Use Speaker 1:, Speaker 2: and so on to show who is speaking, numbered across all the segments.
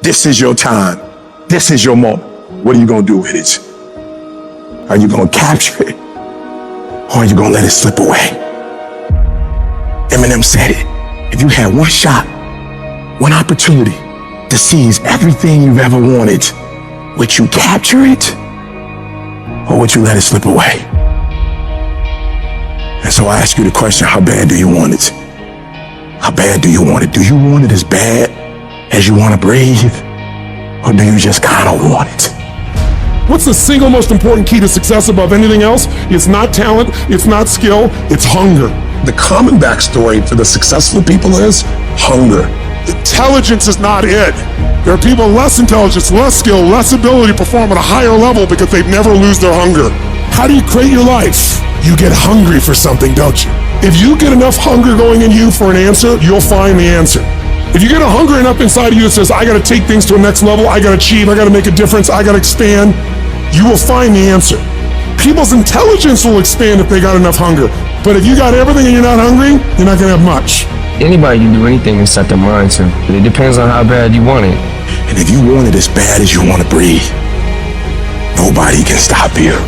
Speaker 1: This is your time. This is your moment. What are you going to do with it? Are you going to capture it? Or are you going to let it slip away? Eminem said it. If you had one shot, one opportunity to seize everything you've ever wanted, would you capture it? Or would you let it slip away? And so I ask you the question, how bad do you want it? How bad do you want it? Do you want it as bad as you want to breathe? Or do you just kind of want it?
Speaker 2: What's the single most important key to success above anything else? It's not talent, it's not skill, it's hunger.
Speaker 3: The common backstory for the successful people is hunger.
Speaker 2: Intelligence is not it. There are people less intelligence, less skill, less ability to perform at a higher level because they never lose their hunger. How do you create your life? You get hungry for something, don't you? If you get enough hunger going in you for an answer, you'll find the answer. If you get a hunger enough inside of you that says, I gotta take things to a next level, I gotta achieve, I gotta make a difference, I gotta expand, you will find the answer. People's intelligence will expand if they got enough hunger. But if you got everything and you're not hungry, you're not gonna have much.
Speaker 4: Anybody can do anything and set their mind to, but it depends on how bad you want it.
Speaker 1: And if you want it as bad as you want to breathe, nobody can stop you.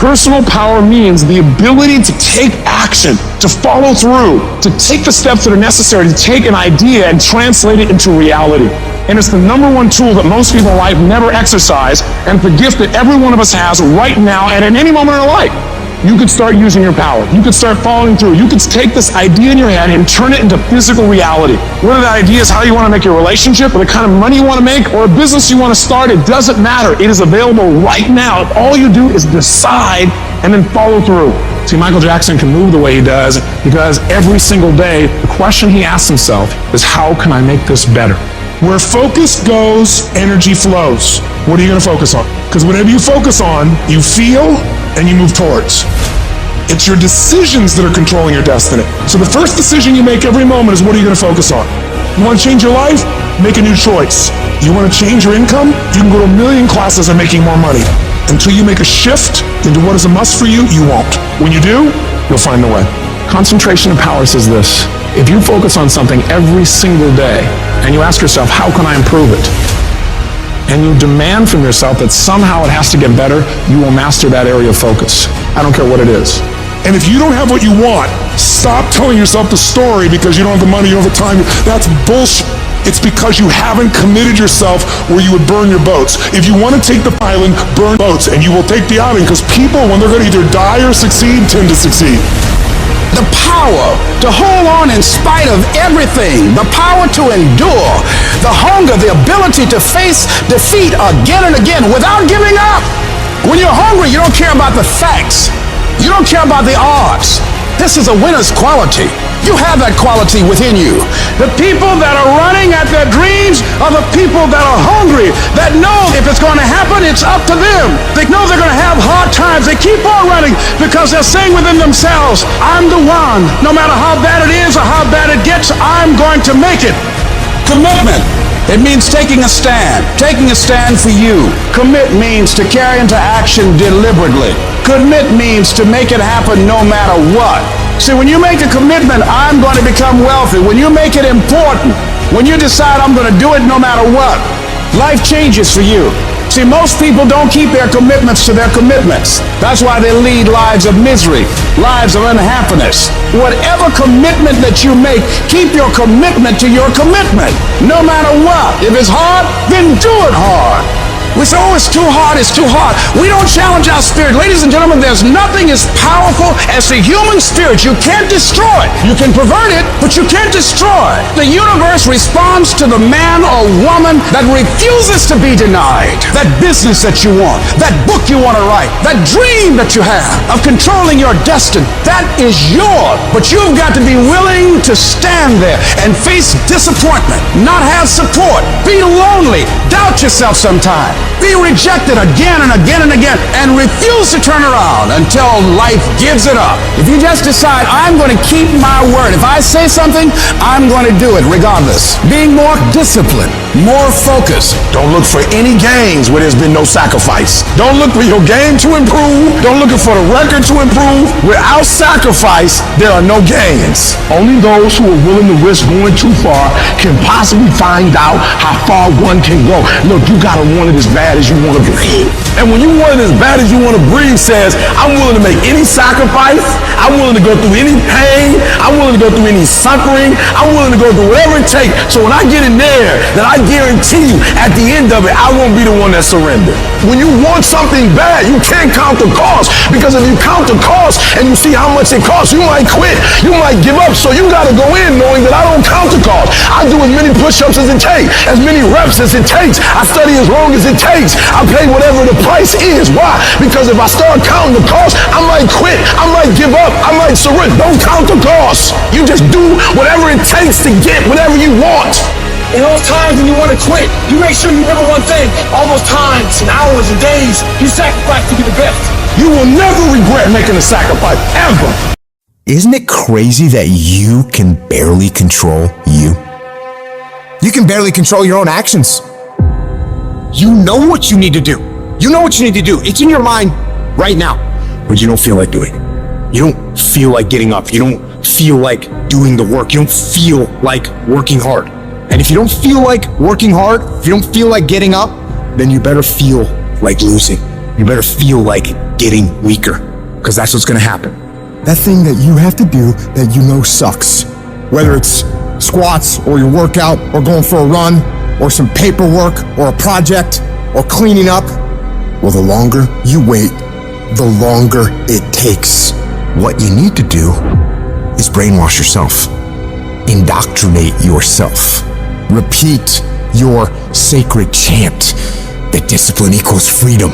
Speaker 5: Personal power means the ability to take action, to follow through, to take the steps that are necessary to take an idea and translate it into reality. And it's the number one tool that most people in life never exercise, and it's the gift that every one of us has right now and at any moment in our life. You could start using your power. You could start following through. You could take this idea in your head and turn it into physical reality. Whether that idea is how you want to make your relationship, or the kind of money you want to make, or a business you want to start, it doesn't matter. It is available right now. If all you do is decide and then follow through. See, Michael Jackson can move the way he does because every single day, the question he asks himself is, how can I make this better?
Speaker 2: Where focus goes, energy flows. What are you going to focus on? Because whatever you focus on, you feel and you move towards. It's your decisions that are controlling your destiny. So the first decision you make every moment is, what are you going to focus on? You want to change your life? Make a new choice. You want to change your income? You can go to 1 million classes and making more money. Until you make a shift into what is a must for you, you won't. When you do, you'll find the way.
Speaker 5: Concentration of power says this: if you focus on something every single day and you ask yourself, how can I improve it? And you demand from yourself that somehow it has to get better, you will master that area of focus. I don't care what it is.
Speaker 2: And if you don't have what you want, stop telling yourself the story because you don't have the money, you don't have the time. That's bullshit. It's because you haven't committed yourself where you would burn your boats. If you want to take the island, burn boats, and you will take the island, because people, when they're going to either die or succeed, tend to succeed.
Speaker 6: The power to hold on in spite of everything, the power to endure, the hunger, the ability to face defeat again and again without giving up. When you're hungry, you don't care about the facts. You don't care about the odds. This is a winner's quality. You have that quality within you. The people that are running at their dreams are the people that are hungry, that know if it's going to happen, it's up to them. They know they're going to have hard times. They keep on running because they're saying within themselves, I'm the one. No matter how bad it is or how bad it gets, I'm going to make it. Commitment. It means taking a stand for you. Commit means to carry into action deliberately. Commit means to make it happen no matter what. See, when you make a commitment, I'm going to become wealthy. When you make it important, when you decide I'm going to do it no matter what, life changes for you. See, most people don't keep their commitments to their commitments. That's why they lead lives of misery, lives of unhappiness. Whatever commitment that you make, keep your commitment to your commitment, no matter what. If it's hard, then do it hard. We say, oh, it's too hard, it's too hard. We don't challenge our spirit. Ladies and gentlemen, there's nothing as powerful as the human spirit. You can't destroy it. You can pervert it, but you can't destroy it. The universe responds to the man or woman that refuses to be denied. That business that you want, that book you want to write, that dream that you have of controlling your destiny, that is yours. But you've got to be willing to stand there and face disappointment, not have support, be lonely, doubt yourself sometimes. Be rejected again and again and again, and refuse to turn around until life gives it up. If you just decide, I'm going to keep my word. If I say something, I'm going to do it regardless. Being more disciplined, more focused.
Speaker 1: Don't look for any gains where there's been no sacrifice. Don't look for your game to improve. Don't look for the record to improve. Without sacrifice, there are no gains. Only those who are willing to risk going too far can possibly find out how far one can go. Look, you gotta want it as bad as you want to breathe. And when you want it as bad as you want to breathe says, I'm willing to make any sacrifice. I'm willing to go through any pain. I'm willing to go through any suffering. I'm willing to go through whatever it takes. So when I get in there, then I guarantee you at the end of it, I won't be the one that surrendered. When you want something bad, you can't count the cost, because if you count the cost and you see how much it costs, you might quit. You might give up. So you got to go in knowing that I don't count the cost. I do as many push-ups as it takes, as many reps as it takes. I study as long as it takes. I pay whatever the price is. Why? Because if I start counting the cost, I might quit. I might give up. I might surrender. Don't count the cost. You just do whatever it takes to get whatever you want.
Speaker 7: In those times when you want to quit, you make sure you remember one thing. All those times and hours and days you sacrificed to be the best.
Speaker 1: You will never regret making a sacrifice, ever.
Speaker 8: Isn't it crazy that you can barely control you? You can barely control your own actions. You know what you need to do. You know what you need to do. It's in your mind right now, but you don't feel like doing it. You don't feel like getting up. You don't feel like doing the work. You don't feel like working hard. And if you don't feel like working hard, if you don't feel like getting up, then you better feel like losing. You better feel like getting weaker, because that's what's gonna happen. That thing that you have to do that you know sucks, whether it's squats or your workout or going for a run or some paperwork or a project or cleaning up, well, the longer you wait, the longer it takes. What you need to do is brainwash yourself, indoctrinate yourself, repeat your sacred chant that discipline equals freedom.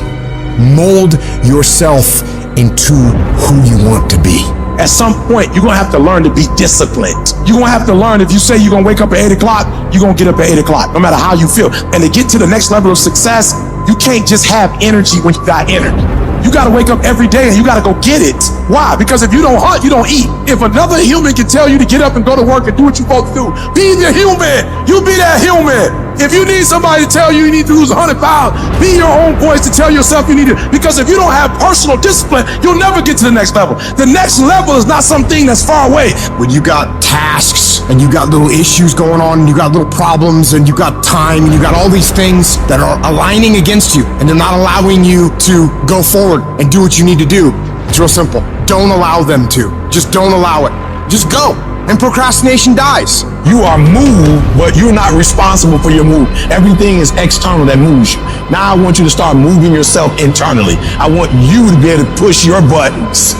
Speaker 8: Mold yourself into who you want to be.
Speaker 1: At some point, you're going to have to learn to be disciplined. You're going to have to learn, if you say you're going to wake up at 8 o'clock, you're going to get up at 8 o'clock, no matter how you feel. And to get to the next level of success, you can't just have energy when you got energy. You got to wake up every day and you got to go get it. Why? Because if you don't hunt, you don't eat. If another human can tell you to get up and go to work and do what you're supposed to do, be the human. You be that human. If you need somebody to tell you you need to lose 100 pounds, be your own voice to tell yourself you need it. Because if you don't have personal discipline, you'll never get to the next level. The next level is not something that's far away.
Speaker 8: When you got tasks and you got little issues going on, and you got little problems, and you got time, and you got all these things that are aligning against you, and they're not allowing you to go forward and do what you need to do, it's real simple. Don't allow them to. Just don't allow it. Just go. And procrastination dies.
Speaker 1: You are moved, but you're not responsible for your move. Everything is external that moves you. Now I want you to start moving yourself internally. I want you to be able to push your buttons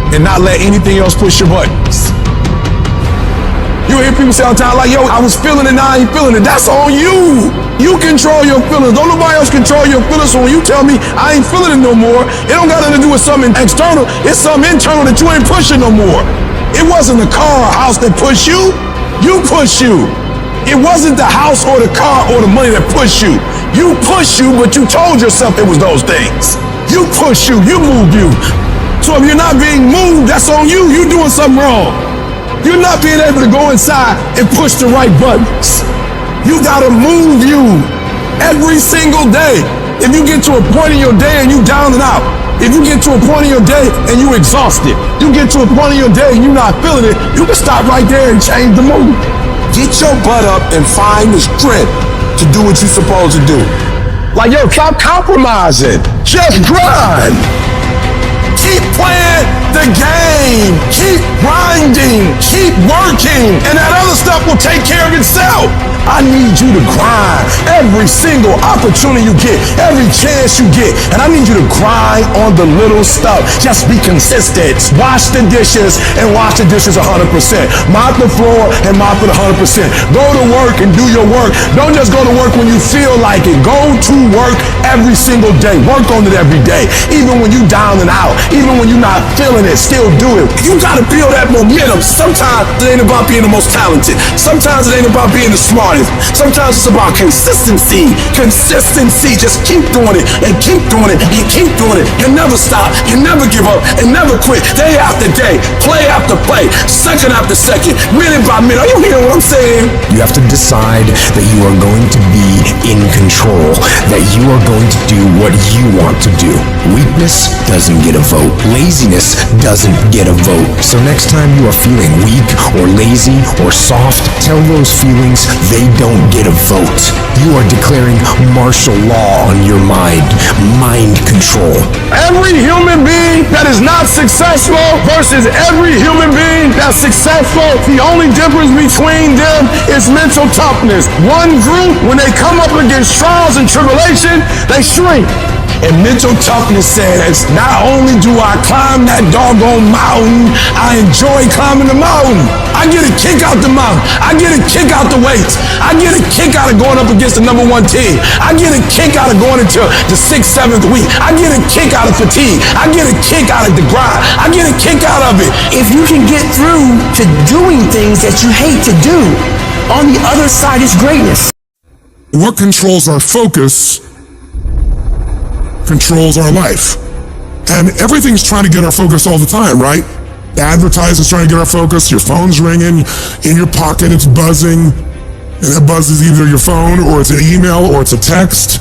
Speaker 1: and not let anything else push your buttons. You hear people say all the time, like, yo, I was feeling it, now I ain't feeling it. That's on you. You control your feelings. Don't nobody else control your feelings. So when you tell me I ain't feeling it no more, it don't got nothing to do with something external. It's something internal that you ain't pushing no more. It wasn't the car or house that pushed you. You push you. It wasn't the house or the car or the money that pushed you. You push you, but you told yourself it was those things. You push you. You move you. So if you're not being moved, that's on you. You're doing something wrong. You're not being able to go inside and push the right buttons. You gotta move you every single day. If you get to a point in your day and you down and out, if you get to a point in your day and you exhausted, you get to a point in your day and you're not feeling it, you can stop right there and change the mood. Get your butt up and find the strength to do what you're supposed to do. Like, yo, stop compromising. Just grind. Keep playing the game. Keep grinding. Keep working. And that other stuff will take care of itself. I need you to grind every single opportunity you get, every chance you get. And I need you to grind on the little stuff. Just be consistent. Wash the dishes and wash the dishes 100%. Mop the floor and mop it 100%. Go to work and do your work. Don't just go to work when you feel like it. Go to work every single day. Work on it every day. Even when you down and out, even when you're not feeling it, still do it. You gotta feel that momentum. Sometimes it ain't about being the most talented. Sometimes it ain't about being the smartest. Sometimes it's about consistency. consistency. Consistency. Just keep doing it and keep doing it and keep doing it and never stop and never give up and never quit. Day after day, play after play, second after second, minute by minute. Are you hearing what I'm saying?
Speaker 8: You have to decide that you are going to be in control, that you are going to do what you want to do. Weakness doesn't get a vote. Laziness doesn't get a vote. So next time you are feeling weak or lazy or soft, tell those feelings they don't get a vote. You are declaring martial law on your mind. Mind control.
Speaker 1: Every human being that is not successful versus every human being that's successful, the only difference between them is mental toughness. One group, when they come up against trials and tribulation, they shrink. And mental toughness says, not only do I climb that doggone mountain, I enjoy climbing the mountain. I get a kick out the mountain. I get a kick out the weights. I get a kick out of going up against the number one team. I get a kick out of going into the 6th, 7th week. I get a kick out of fatigue. I get a kick out of the grind. I get a kick out of it.
Speaker 7: If you can get through to doing things that you hate to do, on the other side is greatness.
Speaker 2: What controls our focus controls our life. And everything's trying to get our focus all the time, right? Advertising's trying to get our focus, your phone's ringing, in your pocket it's buzzing, and that buzz is either your phone, or it's an email, or it's a text.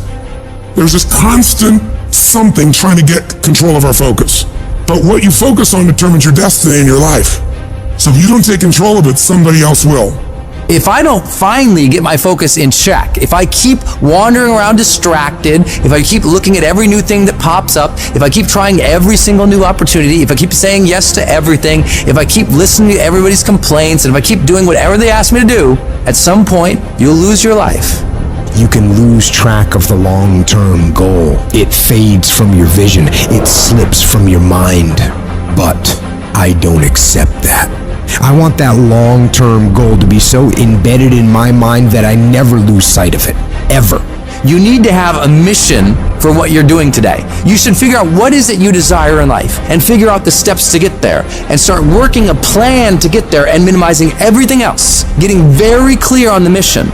Speaker 2: There's this constant something trying to get control of our focus. But what you focus on determines your destiny in your life. So if you don't take control of it, somebody else will.
Speaker 9: If I don't finally get my focus in check, if I keep wandering around distracted, if I keep looking at every new thing that pops up, if I keep trying every single new opportunity, if I keep saying yes to everything, if I keep listening to everybody's complaints, and if I keep doing whatever they ask me to do, at some point, you'll lose your life.
Speaker 8: You can lose track of the long-term goal. It fades from your vision. It slips from your mind. But I don't accept that. I want that long-term goal to be so embedded in my mind that I never lose sight of it, ever.
Speaker 9: You need to have a mission for what you're doing today. You should figure out what is it you desire in life and figure out the steps to get there and start working a plan to get there and minimizing everything else. Getting very clear on the mission,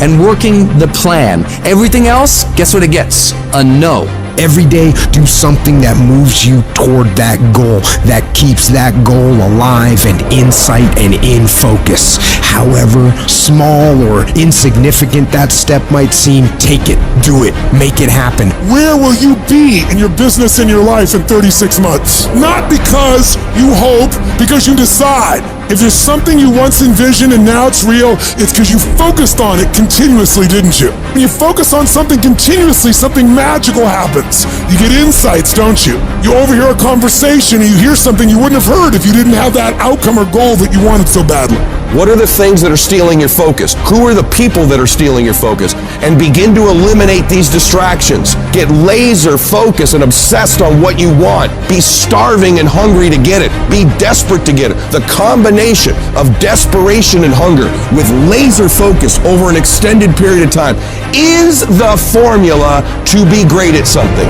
Speaker 9: and working the plan. Everything else, guess what it gets? A no.
Speaker 8: Every day, do something that moves you toward that goal, that keeps that goal alive and in sight and in focus. However small or insignificant that step might seem, take it, do it, make it happen.
Speaker 2: Where will you be in your business and your life in 36 months? Not because you hope, because you decide. If there's something you once envisioned and now it's real, it's because you focused on it continuously, didn't you? When you focus on something continuously, something magical happens. You get insights, don't you? You overhear a conversation and you hear something you wouldn't have heard if you didn't have that outcome or goal that you wanted so badly.
Speaker 10: What are the things that are stealing your focus? Who are the people that are stealing your focus? And begin to eliminate these distractions. Get laser focused and obsessed on what you want. Be starving and hungry to get it. Be desperate to get it. The combination of desperation and hunger with laser focus over an extended period of time is the formula to be great at something.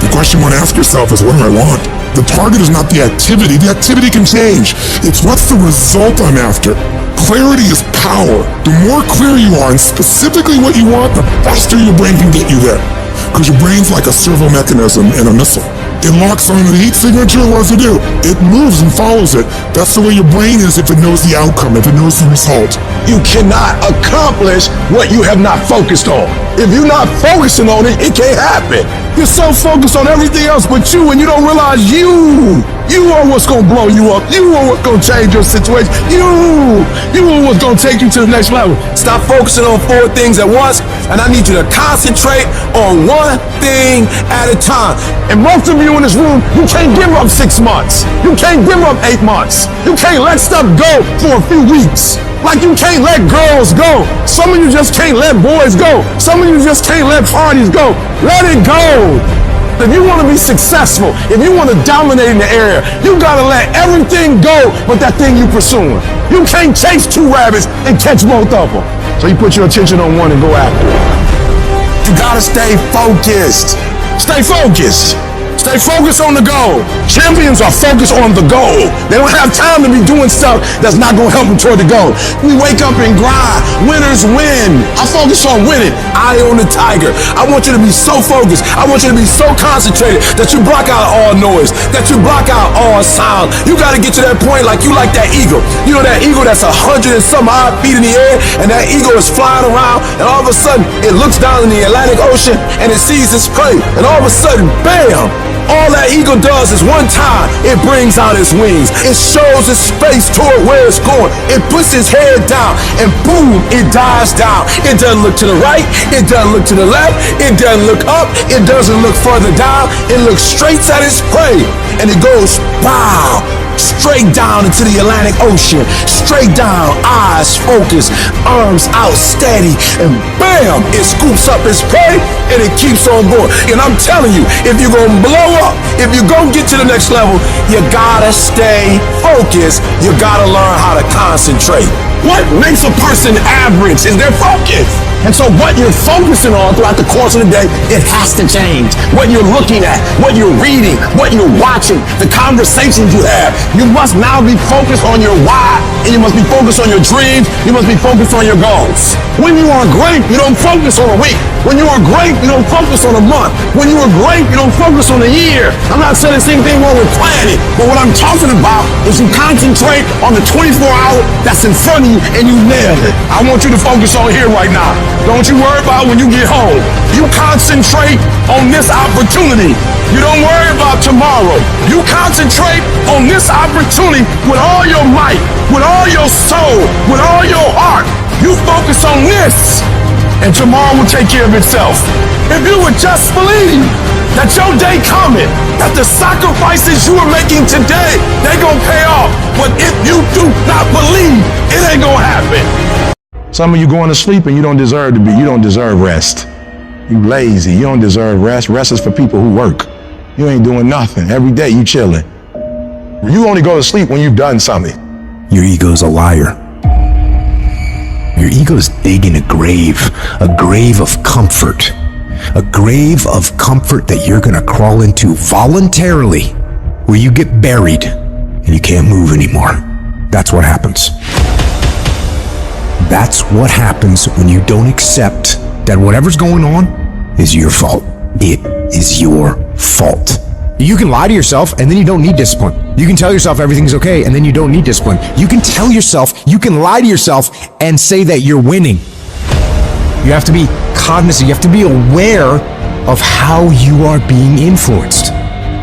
Speaker 2: The question you want to ask yourself is, what do I want? The target is not the activity. The activity can change. It's what's the result I'm after. Clarity is power. The more clear you are and specifically what you want, the faster your brain can get you there. Because your brain's like a servo mechanism in a missile. It locks on the heat signature, what does it do? It moves and follows it. That's the way your brain is if it knows the outcome, if it knows the result.
Speaker 1: You cannot accomplish what you have not focused on. If you're not focusing on it, it can't happen. You're so focused on everything else but you, and you don't realize you are what's gonna blow you up. You are what's gonna change your situation. You are what's gonna take you to the next level. Stop focusing on 4 things at once, and I need you to concentrate on one thing at a time. And most of you in this room, you can't give up 6 months. You can't give up 8 months. You can't let stuff go for a few weeks. Like you can't let girls go. Some of you just can't let boys go. Some of you just can't let parties go. Let it go. If you want to be successful, if you want to dominate in the area, you gotta let everything go but that thing you pursuing. You can't chase 2 rabbits and catch both of them. So you put your attention on one and go after it. You gotta stay focused. Stay focused. Stay focused on the goal. Champions are focused on the goal. They don't have time to be doing stuff that's not going to help them toward the goal. We wake up and grind. Winners win. I focus on winning. Eye on the tiger. I want you to be so focused. I want you to be so concentrated that you block out all noise, that you block out all sound. You got to get to that point like you like that eagle. You know that eagle that's 100 and some odd feet in the air, and that eagle is flying around, and all of a sudden it looks down in the Atlantic Ocean and it sees its prey, and all of a sudden, bam! All that eagle does is one time, it brings out its wings. It shows its face toward where it's going. It puts its head down, and boom, it dives down. It doesn't look to the right. It doesn't look to the left. It doesn't look up. It doesn't look further down. It looks straight at its prey, and it goes, wow, straight down into the Atlantic Ocean. Straight down, eyes focused, arms out steady, and bam, it scoops up its prey, and it keeps on going. And I'm telling you, if you're gonna blow up, if you're gonna get to the next level, you gotta stay focused. You gotta learn how to concentrate. What makes a person average is their focus. And so what you're focusing on throughout the course of the day, it has to change. What you're looking at, what you're reading, what you're watching, the conversations you have. You must now be focused on your why, and you must be focused on your dreams. You must be focused on your goals. When you are great, you don't focus on a week. When you are great, you don't focus on a month. When you are great, you don't focus on a year. I'm not saying the same thing wrong with planning, but what I'm talking about is you concentrate on the 24-hour that's in front of you and you nail it. I want you to focus on here right now. Don't you worry about when you get home. You concentrate on this opportunity. You don't worry about tomorrow. You concentrate on this opportunity with all your might, with all your soul, with all your heart. You focus on this, and tomorrow will take care of itself. If you would just believe that your day coming, that the sacrifices you are making today, they gonna pay off. But if you do not believe, it ain't gonna happen. Some of you going to sleep and you don't deserve to be. You don't deserve rest. You lazy. You don't deserve rest. Rest is for people who work. You ain't doing nothing. Every day you chilling. You only go to sleep when you've done something.
Speaker 8: Your ego's a liar. Your ego's digging a grave of comfort. A grave of comfort that you're gonna crawl into voluntarily, where you get buried and you can't move anymore. That's what happens. That's what happens when you don't accept that whatever's going on is your fault. It is your fault. You can lie to yourself and then you don't need discipline. You can tell yourself everything's okay and then you don't need discipline. You can tell yourself, you can lie to yourself and say that you're winning. You have to be cognizant, you have to be aware of how you are being influenced.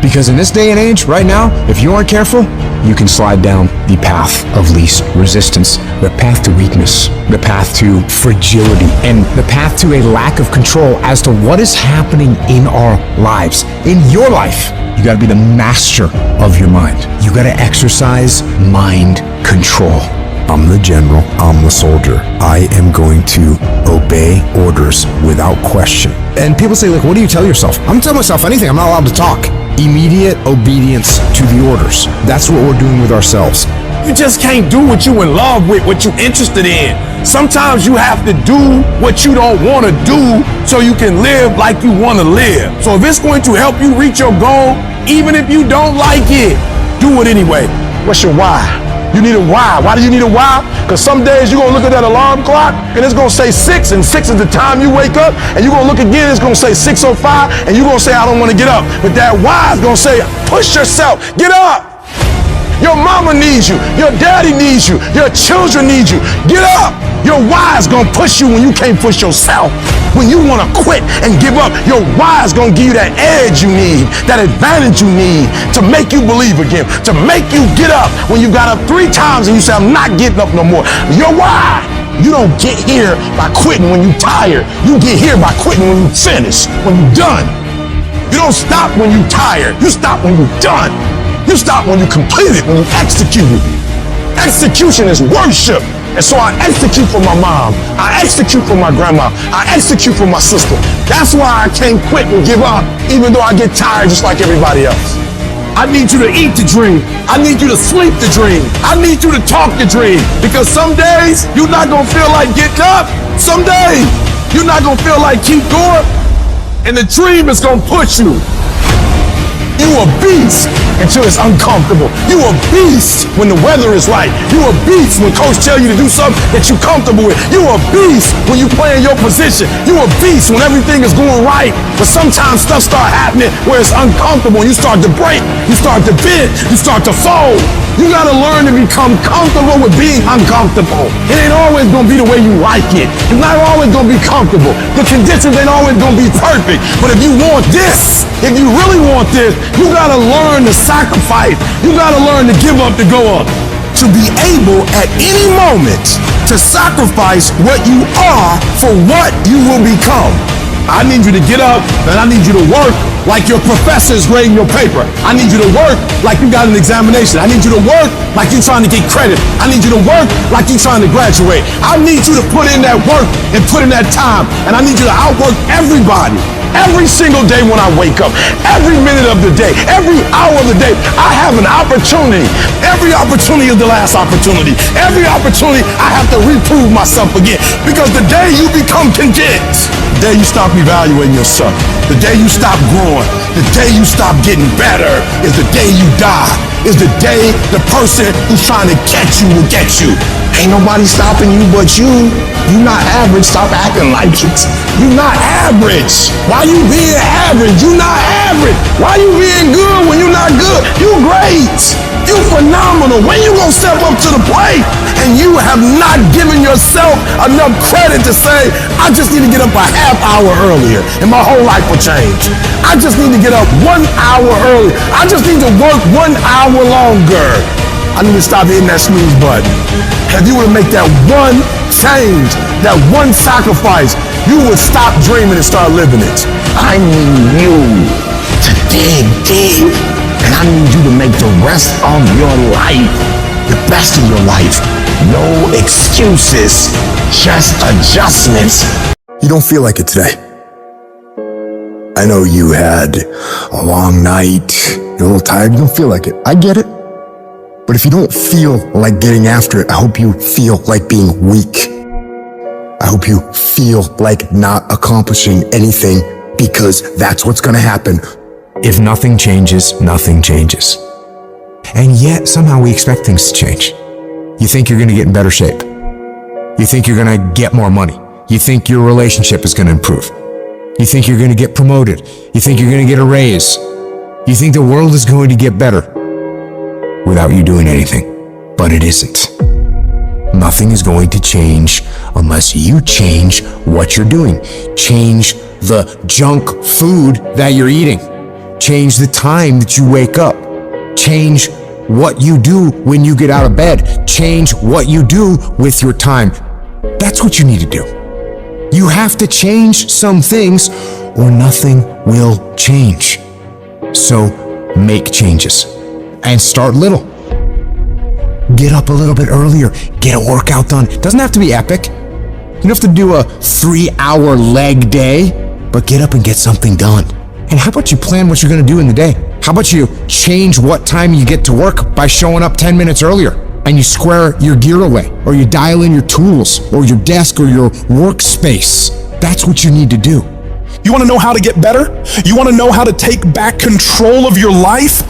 Speaker 8: Because in this day and age, right now, if you aren't careful, you can slide down the path of least resistance, the path to weakness, the path to fragility, and the path to a lack of control as to what is happening in our lives. In your life, you gotta be the master of your mind. You gotta exercise mind control. I'm the general, I'm the soldier. I am going to obey orders without question. And people say, like, what do you tell yourself? I'm gonna tell myself anything, I'm not allowed to talk. Immediate obedience to the orders. That's what we're doing with ourselves.
Speaker 1: You just can't do what you in love with, what you interested in. Sometimes you have to do what you don't want to do so you can live like you want to live. So if it's going to help you reach your goal, even if you don't like it, do it anyway. What's your why? You need a why. Why do you need a why? Because some days you're going to look at that alarm clock and it's going to say 6, and 6 is the time you wake up, and you're going to look again, it's going to say 6:05, and you're going to say, I don't want to get up. But that why is going to say, push yourself, get up. Your mama needs you. Your daddy needs you. Your children need you. Get up. Your why is going to push you when you can't push yourself. When you want to quit and give up, your why is going to give you that edge you need, that advantage you need to make you believe again, to make you get up when you got up 3 times and you say, I'm not getting up no more. Your why. You don't get here by quitting when you're tired. You get here by quitting when you finish, when you're done. You don't stop when you're tired. You stop when you're done. You stop when you complete it, when you execute it. Execution is worship. And so I execute for my mom. I execute for my grandma. I execute for my sister. That's why I can't quit and give up, even though I get tired just like everybody else. I need you to eat the dream. I need you to sleep the dream. I need you to talk the dream. Because some days, you're not going to feel like getting up. Some days, you're not going to feel like keep going. And the dream is going to push you. You a beast until it's uncomfortable. You a beast when the weather is right. You a beast when coach tell you to do something that you comfortable with. You a beast when you play in your position. You a beast when everything is going right. But sometimes stuff start happening where it's uncomfortable and you start to break, you start to bend, you start to fold. You gotta learn to become comfortable with being uncomfortable. It ain't always gonna be the way you like it. It's not always gonna be comfortable. The conditions ain't always gonna be perfect. But if you want this, if you really want this, you gotta learn to sacrifice. You gotta learn to give up to go up. To be able at any moment to sacrifice what you are for what you will become. I need you to get up and I need you to work like your professor is grading your paper. I need you to work like you got an examination. I need you to work like you're trying to get credit. I need you to work like you're trying to graduate. I need you to put in that work and put in that time. And I need you to outwork everybody. Every single day when I wake up, every minute of the day, every hour of the day, I have an opportunity. Every opportunity is the last opportunity. Every opportunity, I have to reprove myself again. Because the day you become content, the day you stop evaluating yourself, the day you stop growing, the day you stop getting better is the day you die. Is the day the person who's trying to catch you will get you. Ain't nobody stopping you but you. You not average, stop acting like it. You not average. Why you being average? You not average. Why you being good when you not good? You great. You phenomenal. When you gonna step up to the plate? And you have not given yourself enough credit to say, I just need to get up a half hour earlier and my whole life will change. I just need to get up 1 hour earlier. I just need to work 1 hour longer. I need to stop hitting that snooze button. If you were to make that one change, that one sacrifice, you would stop dreaming and start living it. I need you to dig deep. And I need you to make the rest of your life the best of your life. No excuses, just adjustments.
Speaker 8: You don't feel like it today. I know you had a long night, you're a little tired, you don't feel like it. I get it. But if you don't feel like getting after it, I hope you feel like being weak. I hope you feel like not accomplishing anything, because that's what's gonna happen. If nothing changes, nothing changes. And yet, somehow we expect things to change. You think you're gonna get in better shape. You think you're gonna get more money. You think your relationship is gonna improve. You think you're gonna get promoted. You think you're gonna get a raise. You think the world is going to get better without you doing anything. But it isn't. Nothing is going to change unless you change what you're doing. Change the junk food that you're eating. Change the time that you wake up. Change what you do when you get out of bed. Change what you do with your time. That's what you need to do. You have to change some things or nothing will change. So make changes and start little. Get up a little bit earlier. Get a workout done. It doesn't have to be epic. You don't have to do a 3-hour leg day, but get up and get something done. And how about you plan what you're gonna do in the day? How about you change what time you get to work by showing up 10 minutes earlier, and you square your gear away, or you dial in your tools, or your desk, or your workspace. That's what you need to do.
Speaker 11: You wanna know how to get better? You wanna know how to take back control of your life?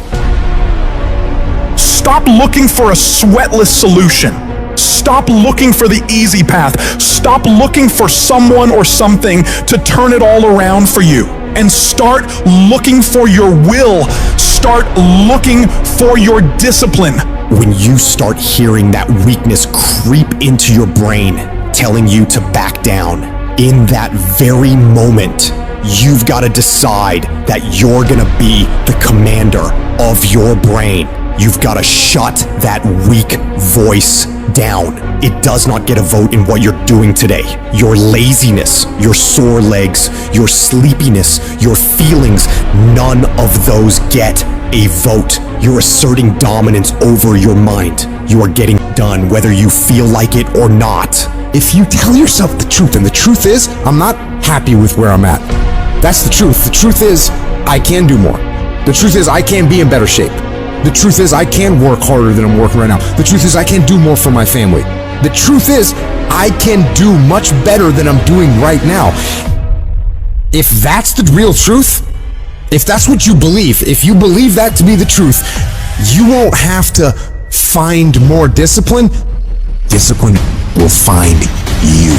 Speaker 11: Stop looking for a sweatless solution. Stop looking for the easy path. Stop looking for someone or something to turn it all around for you. And start looking for your will. Start looking for your discipline.
Speaker 12: When you start hearing that weakness creep into your brain, telling you to back down, in that very moment, you've got to decide that you're gonna be the commander of your brain. You've got to shut that weak voice down. It does not get a vote in what you're doing today. Your laziness, your sore legs, your sleepiness, your feelings, none of those get a vote. You're asserting dominance over your mind. You are getting done whether you feel like it or not.
Speaker 8: If you tell yourself the truth, and the truth is, I'm not happy with where I'm at. That's the truth. The truth is, I can do more. The truth is, I can be in better shape. The truth is, I can work harder than I'm working right now. The truth is, I can do more for my family. The truth is, I can do much better than I'm doing right now. If that's the real truth, If that's what you believe, if you believe that to be the truth, you won't have to find more discipline. Discipline will find you.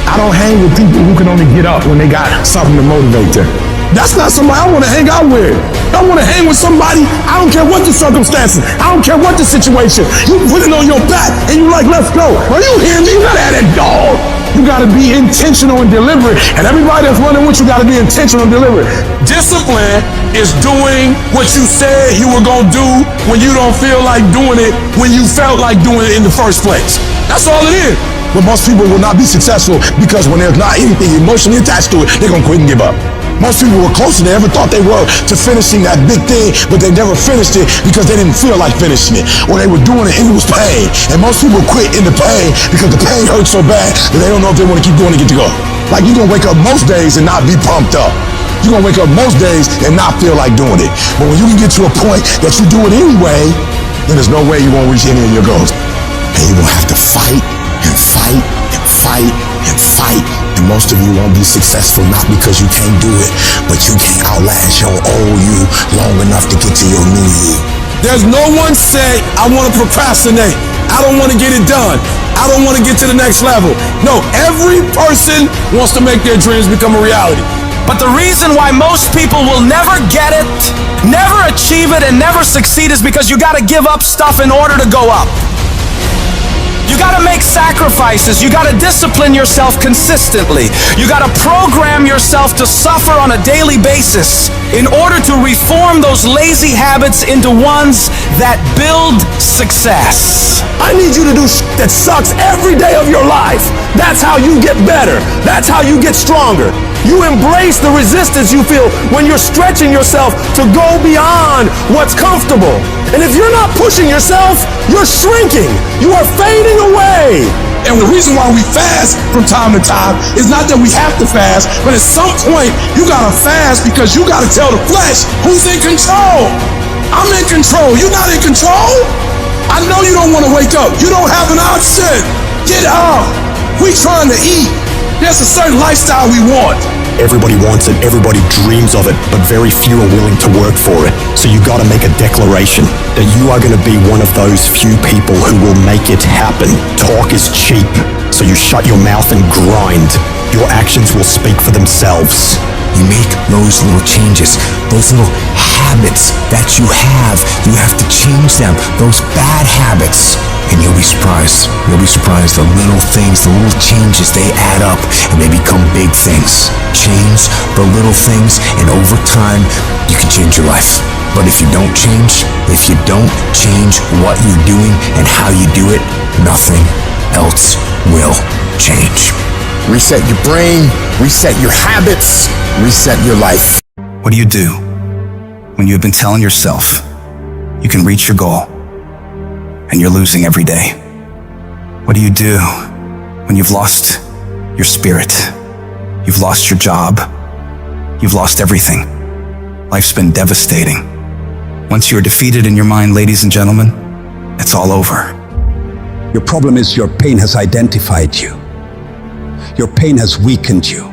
Speaker 1: I don't hang with people who can only get up when they got something to motivate them. That's not somebody I want to hang out with. I want to hang with somebody, I don't care what the circumstances, I don't care what the situation. You put it on your back and you like, let's go. Are you hearing me? You gotta have that dog. You gotta be intentional and deliberate. And everybody that's running with you gotta be intentional and deliberate. Discipline is doing what you said you were gonna do when you don't feel like doing it when you felt like doing it in the first place. That's all it is.
Speaker 3: But most people will not be successful because when there's not anything emotionally attached to it, they're gonna quit and give up. Most people were closer than they ever thought they were to finishing that big thing, but they never finished it because they didn't feel like finishing it, or they were doing it and it was pain. And most people quit in the pain because the pain hurts so bad that they don't know if they want to keep going to get to go. Like, you're gonna wake up most days and not be pumped up. You're gonna wake up most days and not feel like doing it. But when you can get to a point that you do it anyway, then there's no way you won't reach any of your goals.
Speaker 8: And you're gonna have to fight and fight and fight and fight. And most of you won't be successful not because you can't do it, but you can't outlast your old you long enough to get to your new you.
Speaker 1: There's no one say, I want to procrastinate. I don't want to get it done. I don't want to get to the next level. No, every person wants to make their dreams become a reality.
Speaker 6: But the reason why most people will never get it, never achieve it, and never succeed is because you gotta give up stuff in order to go up. You gotta make sacrifices. You gotta discipline yourself consistently. You gotta program yourself to suffer on a daily basis in order to reform those lazy habits into ones that build success.
Speaker 1: I need you to do that sucks every day of your life. That's how you get better. That's how you get stronger. You embrace the resistance you feel when you're stretching yourself to go beyond what's comfortable. And if you're not pushing yourself, you're shrinking. You are fading away.
Speaker 3: And the reason why we fast from time to time is not that we have to fast, but at some point you gotta fast because you gotta tell the flesh who's in control. I'm in control. You're not in control. I know you don't want to wake up. You don't have an option. Get up. We trying to eat. There's a certain lifestyle we want.
Speaker 12: Everybody wants it, everybody dreams of it, but very few are willing to work for it. So you gotta make a declaration that you are gonna be one of those few people who will make it happen. Talk is cheap, so you shut your mouth and grind. Your actions will speak for themselves.
Speaker 8: You make those little changes, those little habits that you have to change them, those bad habits. And you'll be surprised. You'll be surprised. The little things, the little changes, they add up and they become big things. Change the little things, and over time, you can change your life. But if you don't change what you're doing and how you do it, nothing else will change. Reset your brain, reset your habits, reset your life.
Speaker 13: What do you do when you have been telling yourself you can reach your goal and you're losing every day? What do you do when you've lost your spirit? You've lost your job. You've lost everything. Life's been devastating. Once you're defeated in your mind, ladies and gentlemen, it's all over.
Speaker 14: Your problem is your pain has identified you. Your pain has weakened you.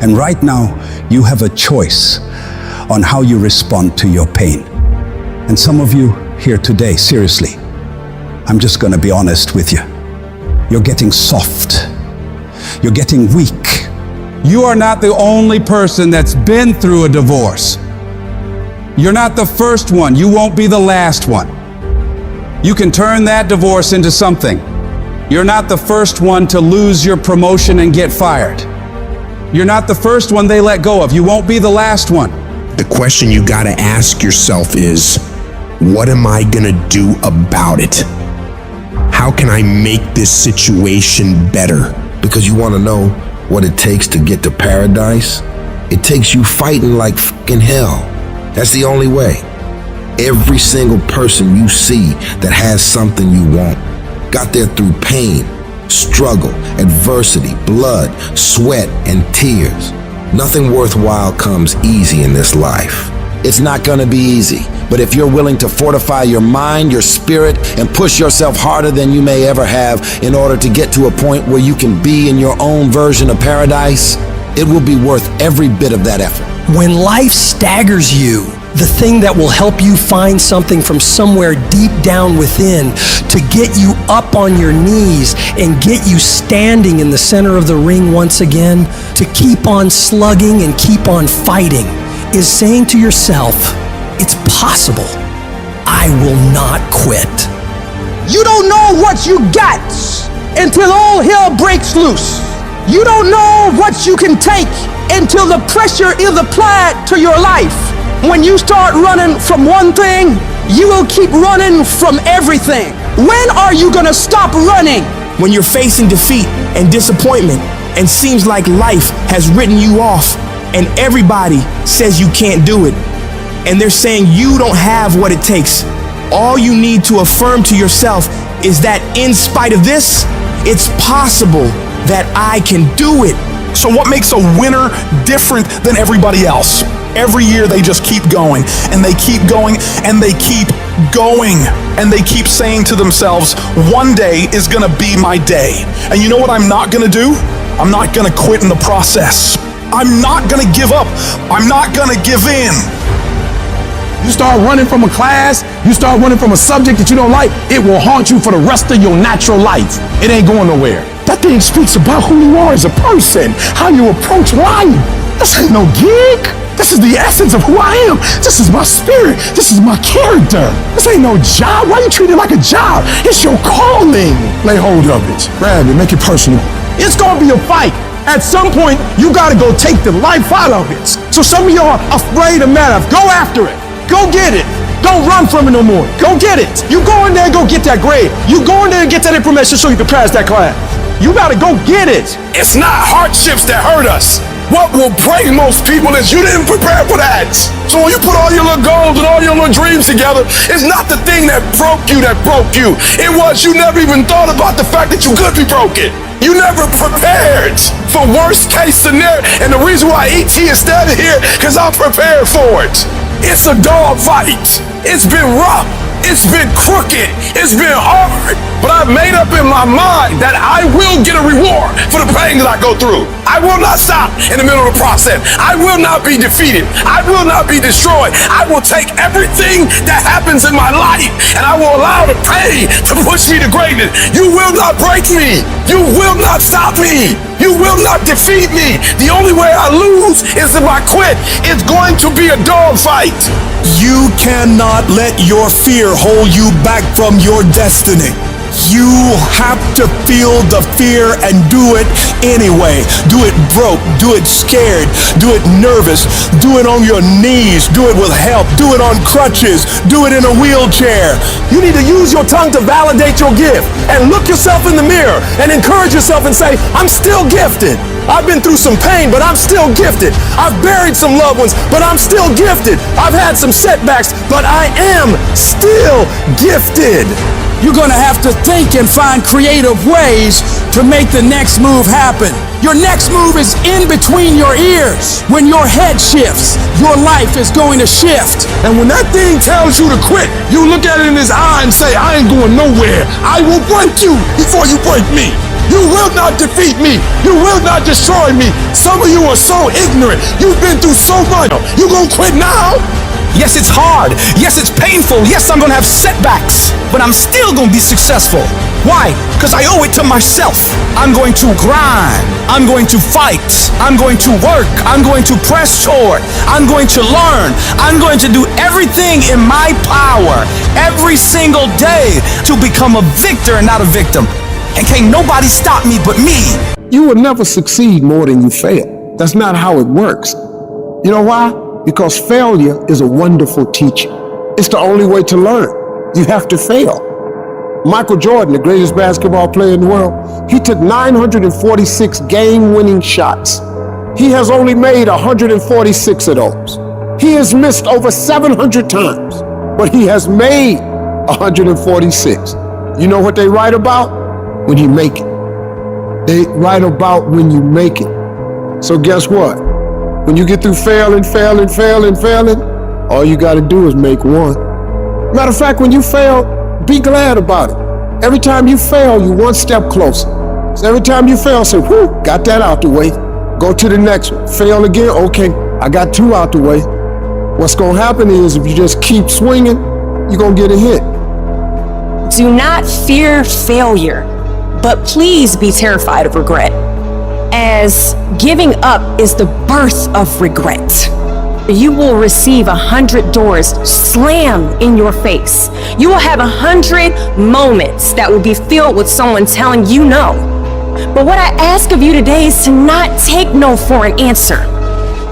Speaker 14: And right now, you have a choice on how you respond to your pain. And some of you here today, seriously, I'm just gonna be honest with you. You're getting soft. You're getting weak.
Speaker 15: You are not the only person that's been through a divorce. You're not the first one. You won't be the last one. You can turn that divorce into something. You're not the first one to lose your promotion and get fired. You're not the first one they let go of. You won't be the last one.
Speaker 16: The question you gotta ask yourself is, what am I gonna do about it? How can I make this situation better?
Speaker 17: Because you wanna know what it takes to get to paradise? It takes you fighting like fucking hell. That's the only way. Every single person you see that has something you want got there through pain, struggle, adversity, blood, sweat, and tears. Nothing worthwhile comes easy in this life. It's not gonna be easy, but if you're willing to fortify your mind, your spirit, and push yourself harder than you may ever have in order to get to a point where you can be in your own version of paradise, it will be worth every bit of that effort.
Speaker 18: When life staggers you, the thing that will help you find something from somewhere deep down within to get you up on your knees and get you standing in the center of the ring once again, to keep on slugging and keep on fighting, is saying to yourself, it's possible. I will not quit.
Speaker 6: You don't know what you got until all hell breaks loose. You don't know what you can take until the pressure is applied to your life. When you start running from one thing, you will keep running from everything. When are you gonna stop running?
Speaker 19: When you're facing defeat and disappointment and seems like life has written you off and everybody says you can't do it and they're saying you don't have what it takes, all you need to affirm to yourself is that in spite of this, it's possible that I can do it.
Speaker 11: So what makes a winner different than everybody else? Every year they just keep going and they keep going and they keep going and they keep saying to themselves, one day is gonna be my day. And you know what I'm not gonna do? I'm not gonna quit in the process. I'm not gonna give up. I'm not gonna give in.
Speaker 1: You start running from a class, you start running from a subject that you don't like, it will haunt you for the rest of your natural life. It ain't going nowhere. That thing speaks about who you are as a person, how you approach life. This ain't no gig. This is the essence of who I am. This is my spirit. This is my character. This ain't no job. Why you treat it like a job? It's your calling. Lay hold of it. Grab it. Make it personal. It's gonna be a fight. At some point, you gotta go take the life out of it. So some of y'all are afraid of math. Go after it. Go get it. Don't run from it no more. Go get it. You go in there and go get that grade. You go in there and get that information so you can pass that class. You gotta go get it.
Speaker 3: It's not hardships that hurt us. What will break most people is you didn't prepare for that. So when you put all your little goals and all your little dreams together, it's not the thing that broke you. It was you never even thought about the fact that you could be broken. You never prepared for worst case scenario. And the reason why ET is standing here, because I'm prepared for it. It's a dog fight. It's been rough. It's been crooked. It's been hard. But I've made up in my mind that I will get a reward for the pain that I go through. I will not stop in the middle of the process. I will not be defeated. I will not be destroyed. I will take everything that happens in my life and I will allow the pain to push me to greatness. You will not break me. You will not stop me. You will not defeat me. The only way I lose is if I quit. It's going to be a dog fight.
Speaker 8: You cannot let your fear hold you back from your destiny. You have to feel the fear and do it anyway. Do it broke, do it scared, do it nervous, do it on your knees, do it with help, do it on crutches, do it in a wheelchair.
Speaker 1: You need to use your tongue to validate your gift and look yourself in the mirror and encourage yourself and say, I'm still gifted. I've been through some pain, but I'm still gifted. I've buried some loved ones, but I'm still gifted. I've had some setbacks, but I am still gifted.
Speaker 6: You're gonna have to think and find creative ways to make the next move happen. Your next move is in between your ears. When your head shifts, your life is going to shift.
Speaker 1: And when that thing tells you to quit, you look at it in his eye and say, I ain't going nowhere. I will break you before you break me. You will not defeat me. You will not destroy me. Some of you are so ignorant. You've been through so much. You gonna quit now?
Speaker 19: Yes, it's hard. Yes, it's painful. Yes, I'm gonna have setbacks, but I'm still gonna be successful. Why? Because I owe it to myself. I'm going to grind. I'm going to fight. I'm going to work. I'm going to press toward. I'm going to learn. I'm going to do everything in my power every single day to become a victor and not a victim. And can't nobody stop me but me.
Speaker 1: You will never succeed more than you fail. That's not how it works. You know why? Because failure is a wonderful teacher. It's the only way to learn. You have to fail. Michael Jordan, the greatest basketball player in the world, he took 946 game-winning shots. He has only made 146 of those. He has missed over 700 times, but he has made 146. You know what they write about? When you make it. They write about when you make it. So guess what? When you get through failing, all you gotta do is make one. Matter of fact, when you fail, be glad about it. Every time you fail, you're one step closer. So every time you fail, say, whew, got that out the way.
Speaker 20: Go to the next one. Fail again? Okay, I got 2 out the way. What's gonna happen is if you just keep swinging, you're gonna get a hit.
Speaker 21: Do not fear failure, but please be terrified of regret, as giving up is the birth of regret. You will receive 100 doors slam in your face. You will have 100 moments that will be filled with someone telling you no. But what I ask of you today is to not take no for an answer.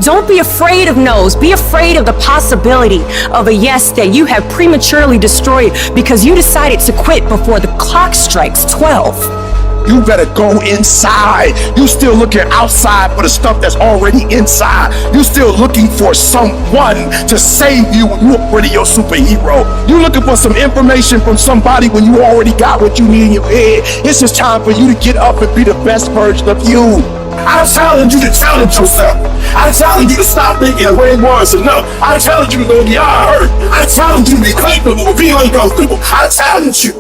Speaker 21: Don't be afraid of no's. Be afraid of the possibility of a yes that you have prematurely destroyed because you decided to quit before the clock strikes 12.
Speaker 3: You better go inside. You still looking outside for the stuff that's already inside. You still looking for someone to save you when you already your superhero. You looking for some information from somebody when you already got what you need in your head. It's just time for you to get up and be the best version of you. I challenge you to challenge yourself. I challenge you to stop thinking the way it was enough. I challenge you to go beyond hurt. I challenge you to be capable of being like those people. I challenge you.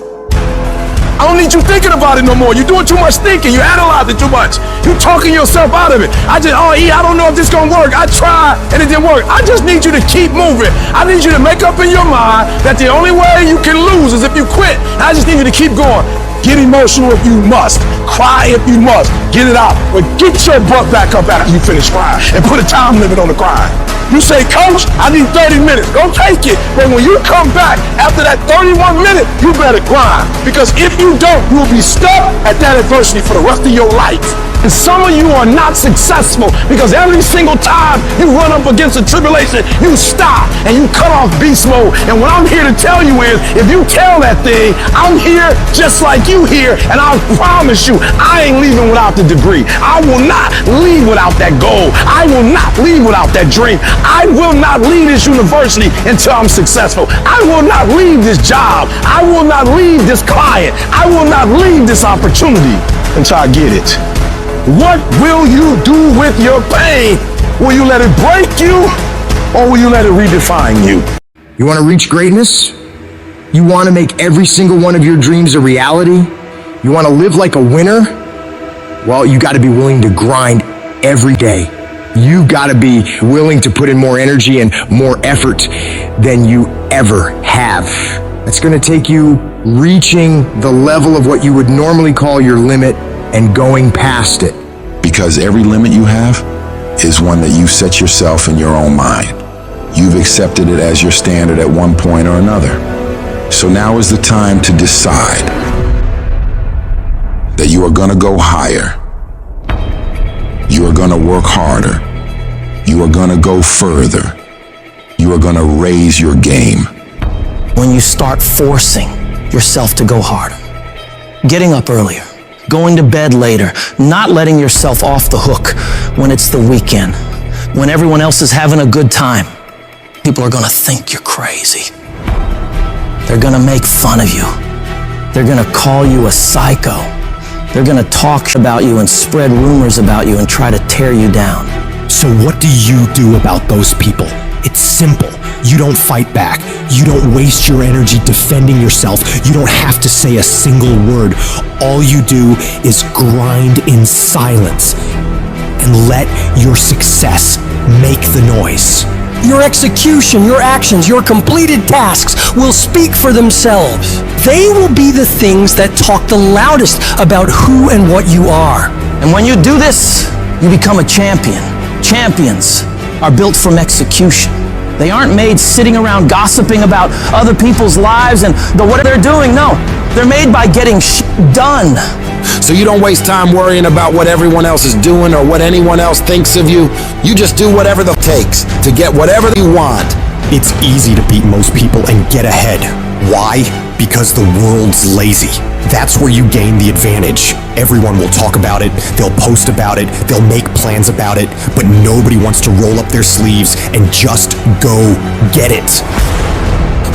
Speaker 3: I don't need you thinking about it no more. You're doing too much thinking. You're analyzing too much. You're talking yourself out of it. I don't know if this gonna work. I tried and it didn't work. I just need you to keep moving. I need you to make up in your mind that the only way you can lose is if you quit. I just need you to keep going. Get emotional if you must. Cry if you must. Get it out. But get your butt back up after you finish crying and put a time limit on the crying. You say, Coach, I need 30 minutes. Go take it. But when you come back after that 31 minutes, you better grind. Because if you don't, you'll be stuck at that adversity for the rest of your life. And some of you are not successful because every single time you run up against a tribulation, you stop and you cut off beast mode. And what I'm here to tell you is, if you tell that thing, I'm here just like you here, and I promise you, I ain't leaving without the degree. I will not leave without that goal. I will not leave without that dream. I will not leave this university until I'm successful. I will not leave this job. I will not leave this client. I will not leave this opportunity until I get it. What will you do with your pain? Will you let it break you, or will you let it redefine you?
Speaker 8: You want to reach greatness? You want to make every single one of your dreams a reality? You want to live like a winner? Well, you got to be willing to grind every day. You got to be willing to put in more energy and more effort than you ever have. That's going to take you reaching the level of what you would normally call your limit and going past it.
Speaker 17: Because every limit you have is one that you set yourself in your own mind. You've accepted it as your standard at one point or another. So now is the time to decide that you are going to go higher. You are going to work harder. You are going to go further. You are going to raise your game.
Speaker 19: When you start forcing yourself to go harder, getting up earlier, going to bed later, not letting yourself off the hook when it's the weekend, when everyone else is having a good time, people are going to think you're crazy. They're going to make fun of you. They're going to call you a psycho. They're going to talk about you and spread rumors about you and try to tear you down.
Speaker 12: So what do you do about those people? It's simple. You don't fight back. You don't waste your energy defending yourself. You don't have to say a single word. All you do is grind in silence and let your success make the noise.
Speaker 18: Your execution, your actions, your completed tasks will speak for themselves. They will be the things that talk the loudest about who and what you are.
Speaker 19: And when you do this, you become a champion. Champions are built from execution. They aren't made sitting around gossiping about other people's lives and what they're doing. No, they're made by getting done.
Speaker 10: So you don't waste time worrying about what everyone else is doing or what anyone else thinks of you. You just do whatever it takes to get whatever you want.
Speaker 12: It's easy to beat most people and get ahead. Why? Because the world's lazy. That's where you gain the advantage. Everyone will talk about it, they'll post about it, they'll make plans about it, but nobody wants to roll up their sleeves and just go get it.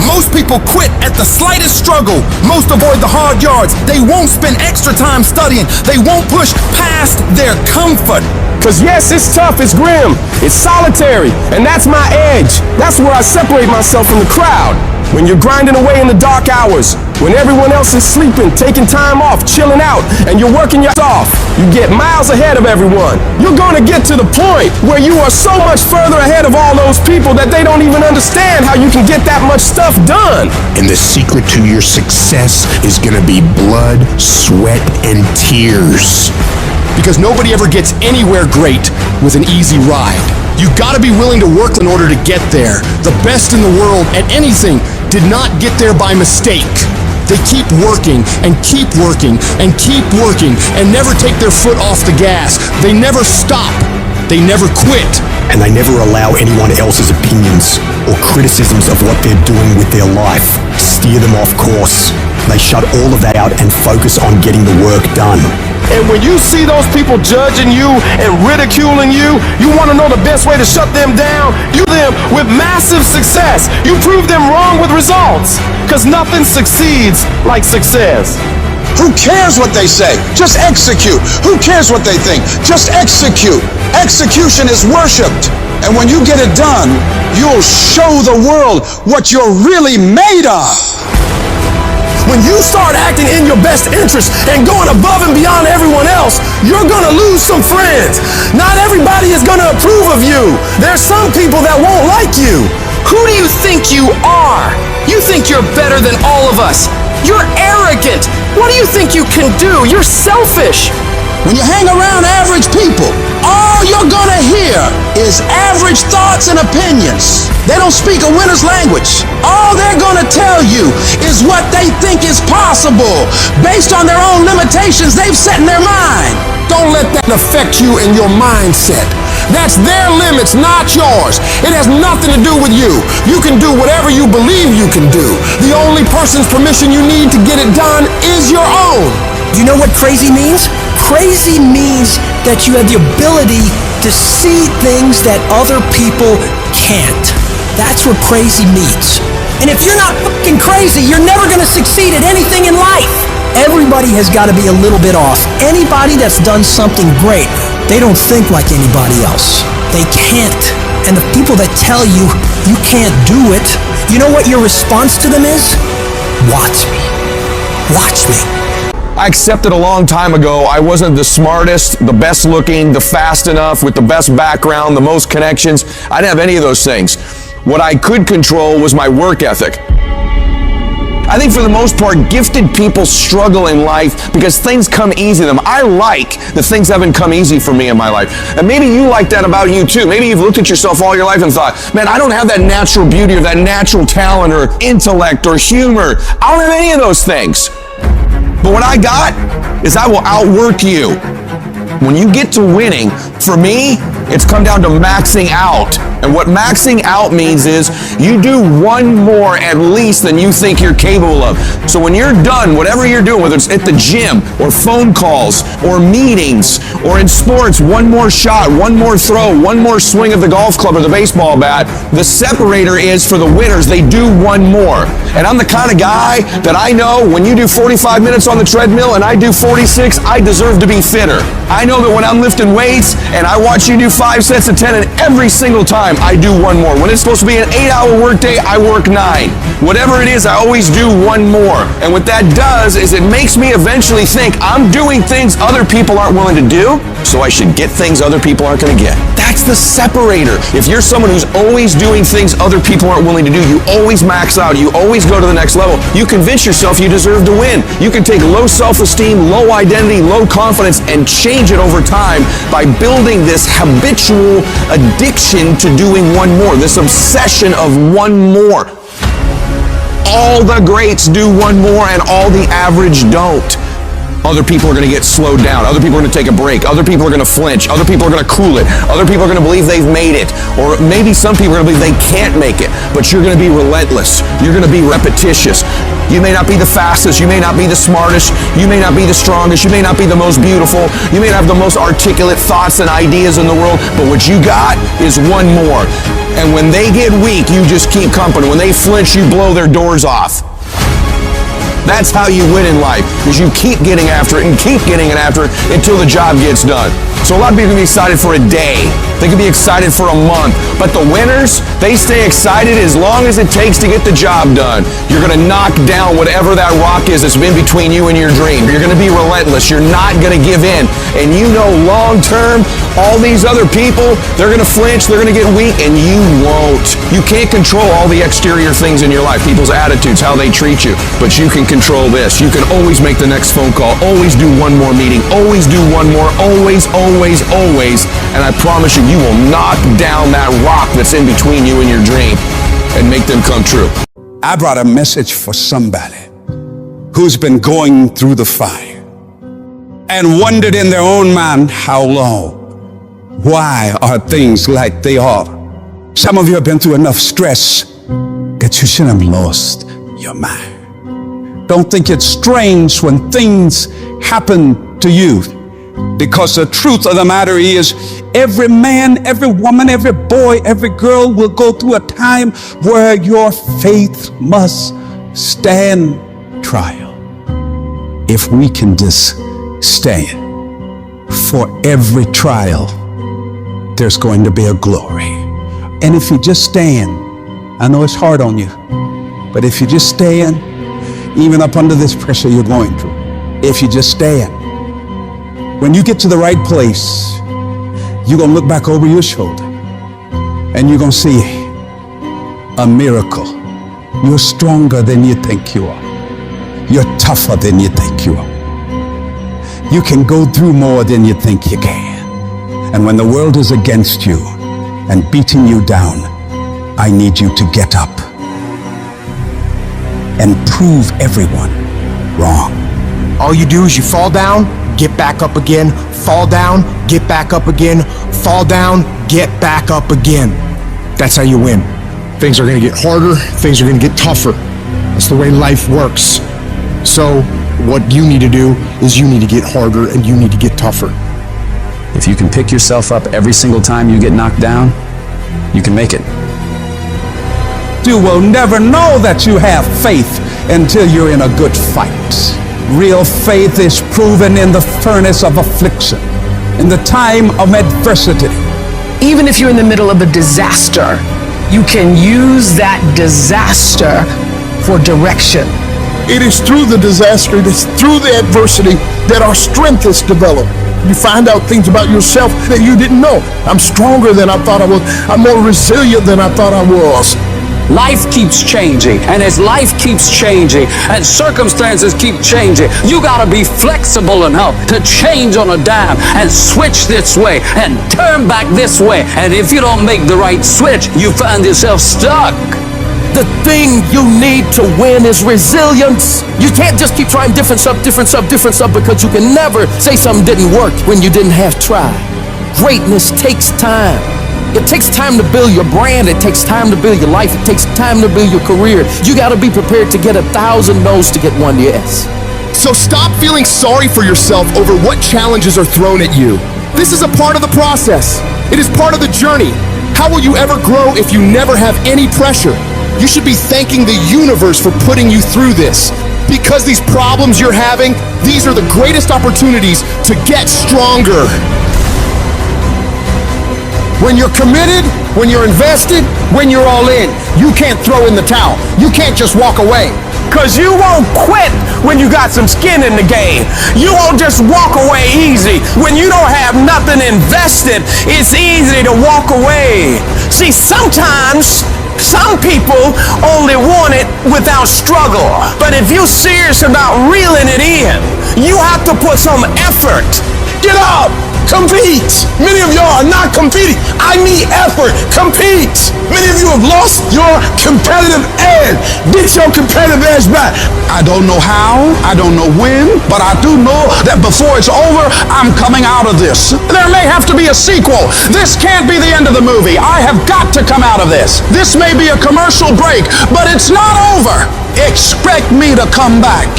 Speaker 19: Most people quit at the slightest struggle. Most avoid the hard yards. They won't spend extra time studying. They won't push past their comfort.
Speaker 5: Cause yes, it's tough, it's grim, it's solitary, and that's my edge. That's where I separate myself from the crowd. When you're grinding away in the dark hours,
Speaker 10: When everyone else is sleeping, taking time off, chilling out, and you're working your ass off, you get miles ahead of everyone. You're going to get to the point where you are so much further ahead of all those people that they don't even understand how you can get that much stuff done.
Speaker 16: And the secret to your success is going to be blood, sweat, and tears.
Speaker 4: Because nobody ever gets anywhere great with an easy ride. You gotta be willing to work in order to get there. The best in the world at anything did not get there by mistake. They keep working and keep working and keep working and never take their foot off the gas. They never stop. They never quit.
Speaker 12: And they never allow anyone else's opinions or criticisms of what they're doing with their life steer them off course. They shut all of that out and focus on getting the work done.
Speaker 10: And when you see those people judging you and ridiculing you, you want to know the best way to shut them down? You them with massive success. You prove them wrong with results. Because nothing succeeds like success.
Speaker 6: Who cares what they say? Just execute. Who cares what they think? Just execute. Execution is worshipped. And when you get it done, you'll show the world what you're really made of.
Speaker 10: When you start acting in your best interest and going above and beyond everyone else, you're gonna lose some friends. Not everybody is gonna approve of you. There's some people that won't like you.
Speaker 19: Who do you think you are? You think you're better than all of us. You're arrogant. What do you think you can do? You're selfish.
Speaker 6: When you hang around average people, all you're gonna hear is average thoughts and opinions. They don't speak a winner's language. All they're gonna tell you is what they think is possible based on their own limitations they've set in their mind.
Speaker 10: Don't let that affect you and your mindset. That's their limits, not yours. It has nothing to do with you. You can do whatever you believe you can do. The only person's permission you need to get it done is your own.
Speaker 18: Do you know what crazy means? Crazy means that you have the ability to see things that other people can't. That's what crazy means. And if you're not fucking crazy, you're never gonna succeed at anything in life. Everybody has got to be a little bit off. Anybody that's done something great, they don't think like anybody else. They can't. And the people that tell you you can't do it, you know what your response to them is? Watch me. Watch me.
Speaker 10: I accepted a long time ago I wasn't the smartest, the best looking, the fast enough, with the best background, the most connections. I didn't have any of those things. What I could control was my work ethic. I think for the most part, gifted people struggle in life because things come easy to them. I like the things haven't come easy for me in my life. And maybe you like that about you too. Maybe you've looked at yourself all your life and thought, man, I don't have that natural beauty or that natural talent or intellect or humor. I don't have any of those things. But what I got is I will outwork you. When you get to winning, for me, it's come down to maxing out. And what maxing out means is you do one more at least than you think you're capable of. So when you're done, whatever you're doing, whether it's at the gym or phone calls or meetings or in sports, one more shot, one more throw, one more swing of the golf club or the baseball bat, the separator is for the winners, they do one more. And I'm the kind of guy that I know when you do 45 minutes on the treadmill and I do 46, I deserve to be fitter. I know that when I'm lifting weights and I watch you do 5 sets of 10 and every single time I do one more. When it's supposed to be an 8-hour workday, I work 9. Whatever it is, I always do one more. And what that does is it makes me eventually think I'm doing things other people aren't willing to do, so I should get things other people aren't going to get. That's the separator. If you're someone who's always doing things other people aren't willing to do, you always max out, you always go to the next level, you convince yourself you deserve to win. You can take low self-esteem, low identity, low confidence, and change it over time by building this habitual addiction to doing one more, this obsession of one more. All the greats do one more and all the average don't. Other people are going to get slowed down. Other people are going to take a break. Other people are going to flinch. Other people are going to cool it. Other people are going to believe they've made it. Or maybe some people are going to believe they can't make it. But you're going to be relentless. You're going to be repetitious. You may not be the fastest. You may not be the smartest. You may not be the strongest. You may not be the most beautiful. You may not have the most articulate thoughts and ideas in the world. But what you got is one more. And when they get weak, you just keep company. When they flinch, you blow their doors off. That's how you win in life, is you keep getting after it and keep getting it after it until the job gets done. So a lot of people can be excited for a day. They can be excited for a month. But the winners, they stay excited as long as it takes to get the job done. You're going to knock down whatever that rock is that's been between you and your dream. You're going to be relentless. You're not going to give in. And you know long term, all these other people, they're going to flinch, they're going to get weak, and you won't. You can't control all the exterior things in your life, people's attitudes, how they treat you. But you can control this. You can always make the next phone call, always do one more meeting, always do one more, always. And I promise you, you will knock down that rock that's in between you and your dream and make them come true.
Speaker 14: I brought a message for somebody who's been going through the fire and wondered in their own mind how long. Why are things like they are? Some of you have been through enough stress that you should have lost your mind. Don't think it's strange when things happen to you, because the truth of the matter is every man, every woman, every boy, every girl will go through a time where your faith must stand trial. If we can just stand for every trial, there's going to be a glory. And if you just stand, I know it's hard on you, but if you just stand, even up under this pressure you're going through, if you just stand, when you get to the right place, you're going to look back over your shoulder and you're going to see a miracle. You're stronger than you think you are. You're tougher than you think you are. You can go through more than you think you can. And when the world is against you and beating you down, I need you to get up and prove everyone wrong.
Speaker 7: All you do is you fall down, get back up again, fall down, get back up again, fall down, get back up again. That's how you win. Things are going to get harder, things are going to get tougher. That's the way life works. So what you need to do is you need to get harder and you need to get tougher.
Speaker 22: If you can pick yourself up every single time you get knocked down, you can make it.
Speaker 14: You will never know that you have faith until you're in a good fight. Real faith is proven in the furnace of affliction, in the time of adversity.
Speaker 23: Even if you're in the middle of a disaster, you can use that disaster for direction.
Speaker 20: It is through the disaster, it is through the adversity that our strength is developed. You find out things about yourself that you didn't know. I'm stronger than I thought I was. I'm more resilient than I thought I was.
Speaker 6: Life keeps changing, and as life keeps changing and circumstances keep changing, you gotta be flexible enough to change on a dime and switch this way and turn back this way. And if you don't make the right switch, you find yourself stuck.
Speaker 24: The thing you need to win is resilience. You can't just keep trying different stuff, because you can never say something didn't work when you didn't have tried. Greatness takes time. It takes time to build your brand. It takes time to build your life. It takes time to build your career. You got to be prepared to get 1,000 no's to get 1 yes.
Speaker 4: So stop feeling sorry for yourself over what challenges are thrown at you. This is a part of the process. It is part of the journey. How will you ever grow if you never have any pressure? You should be thanking the universe for putting you through this. Because these problems you're having, these are the greatest opportunities to get stronger.
Speaker 24: When you're committed, when you're invested, when you're all in, you can't throw in the towel. You can't just walk away.
Speaker 6: Cause you won't quit when you got some skin in the game. You won't just walk away easy. When you don't have nothing invested, it's easy to walk away. See, sometimes some people only want it without struggle. But if you're serious about reeling it in, you have to put some effort.
Speaker 3: Get up! Compete! Many of y'all are not competing. I need effort. Compete! Many of you have lost your competitive edge. Get your competitive edge back. I don't know how, I don't know when, but I do know that before it's over, I'm coming out of this.
Speaker 6: There may have to be a sequel. This can't be the end of the movie. I have got to come out of this. This may be a commercial break, but it's not over.
Speaker 3: Expect me to come back.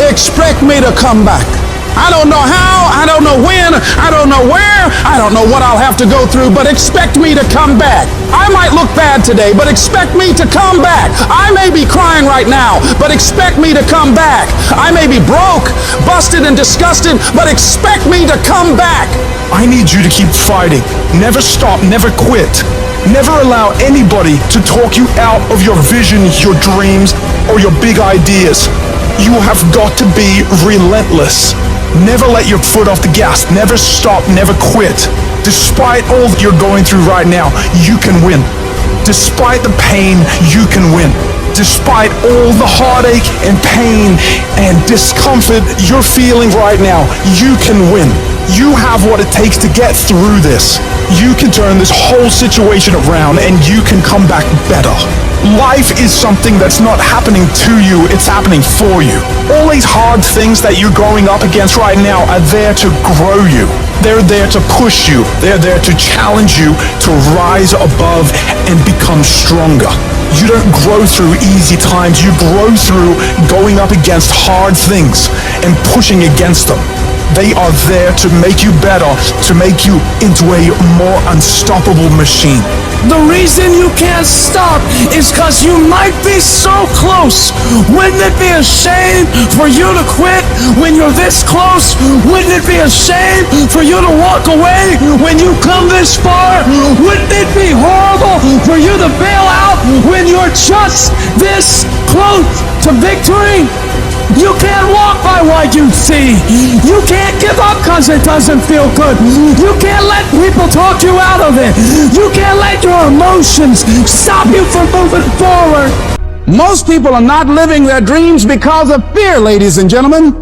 Speaker 3: Expect me to come back.
Speaker 6: I don't know how, I don't know when, I don't know where, I don't know what I'll have to go through, but expect me to come back. I might look bad today, but expect me to come back. I may be crying right now, but expect me to come back. I may be broke, busted, and disgusted, but expect me to come back.
Speaker 11: I need you to keep fighting. Never stop, never quit. Never allow anybody to talk you out of your vision, your dreams, or your big ideas. You have got to be relentless. Never let your foot off the gas. Never stop, never quit. Despite all that you're going through right now, you can win. Despite the pain, you can win. Despite all the heartache and pain and discomfort you're feeling right now, you can win. You have what it takes to get through this. You can turn this whole situation around and you can come back better. Life is something that's not happening to you, it's happening for you. All these hard things that you're going up against right now are there to grow you. They're there to push you. They're there to challenge you to rise above and become stronger. You don't grow through easy times. You grow through going up against hard things and pushing against them. They are there to make you better, to make you into a more unstoppable machine.
Speaker 2: The reason you can't stop is because you might be so close. Wouldn't it be a shame for you to quit when you're this close? Wouldn't it be a shame for you to walk away when you come this far? Wouldn't it be horrible for you to bail out when you're just this close to victory? You can't walk by what you see. You can't give up because it doesn't feel good. You can't let people talk you out of it. You can't let your emotions stop you from moving forward.
Speaker 6: Most people are not living their dreams because of fear, ladies and gentlemen.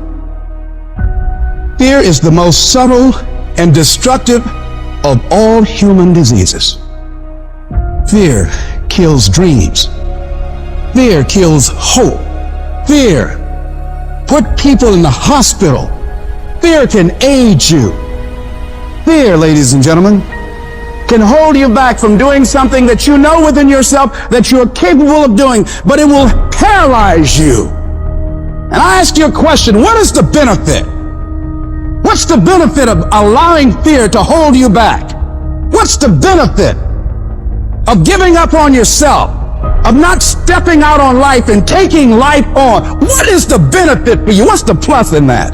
Speaker 6: Fear is the most subtle and destructive of all human diseases. Fear kills dreams. Fear kills hope. Fear put people in the hospital. Fear can age you. Fear, ladies and gentlemen, can hold you back from doing something that you know within yourself that you're capable of doing, but it will paralyze you. And I ask you a question, what is the benefit? What's the benefit of allowing fear to hold you back? What's the benefit of giving up on yourself? Of not stepping out on life and taking life on? What is the benefit for you? What's the plus in that?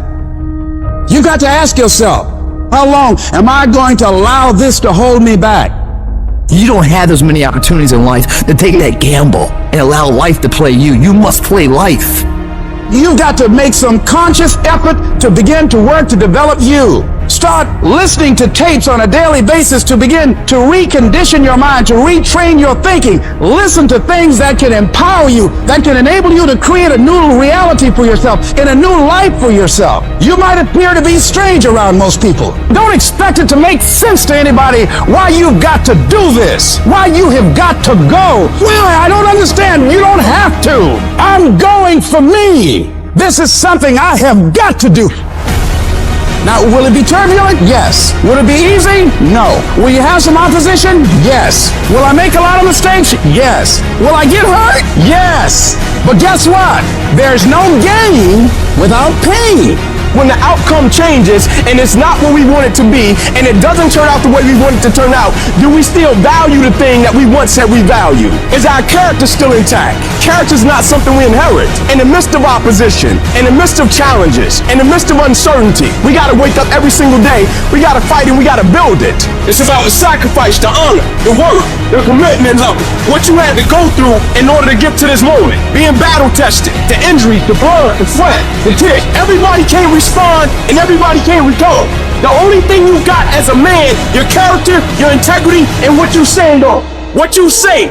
Speaker 6: You got to ask yourself, how long am I going to allow this to hold me back?
Speaker 9: You don't have as many opportunities in life to take that gamble and allow life to play you. You must play life.
Speaker 6: You've got to make some conscious effort to begin to work to develop you. Start listening to tapes on a daily basis to begin to recondition your mind, to retrain your thinking. Listen to things that can empower you, that can enable you to create a new reality for yourself and a new life for yourself. You might appear to be strange around most people. Don't expect it to make sense to anybody why you've got to do this, why you have got to go. Why? I don't understand. You don't have to. I'm going for me. This is something I have got to do. Now, will it be turbulent? Yes. Will it be easy? No. Will you have some opposition? Yes. Will I make a lot of mistakes? Yes. Will I get hurt? Yes. But guess what? There's no gain without pain.
Speaker 10: When the outcome changes and it's not what we want it to be and it doesn't turn out the way we want it to turn out, do we still value the thing that we once said we value? Is our character still intact? Character's not something we inherit. In the midst of opposition, in the midst of challenges, in the midst of uncertainty, we gotta wake up every single day, we gotta fight and we gotta build it. It's about the sacrifice, the honor, the work, the commitment of what you had to go through in order to get to this moment. Being battle tested, the injuries, the blood, the sweat, the tears. Everybody can't respond and everybody can't recover. The only thing you got as a man, your character, your integrity, and what you say, though. What you say.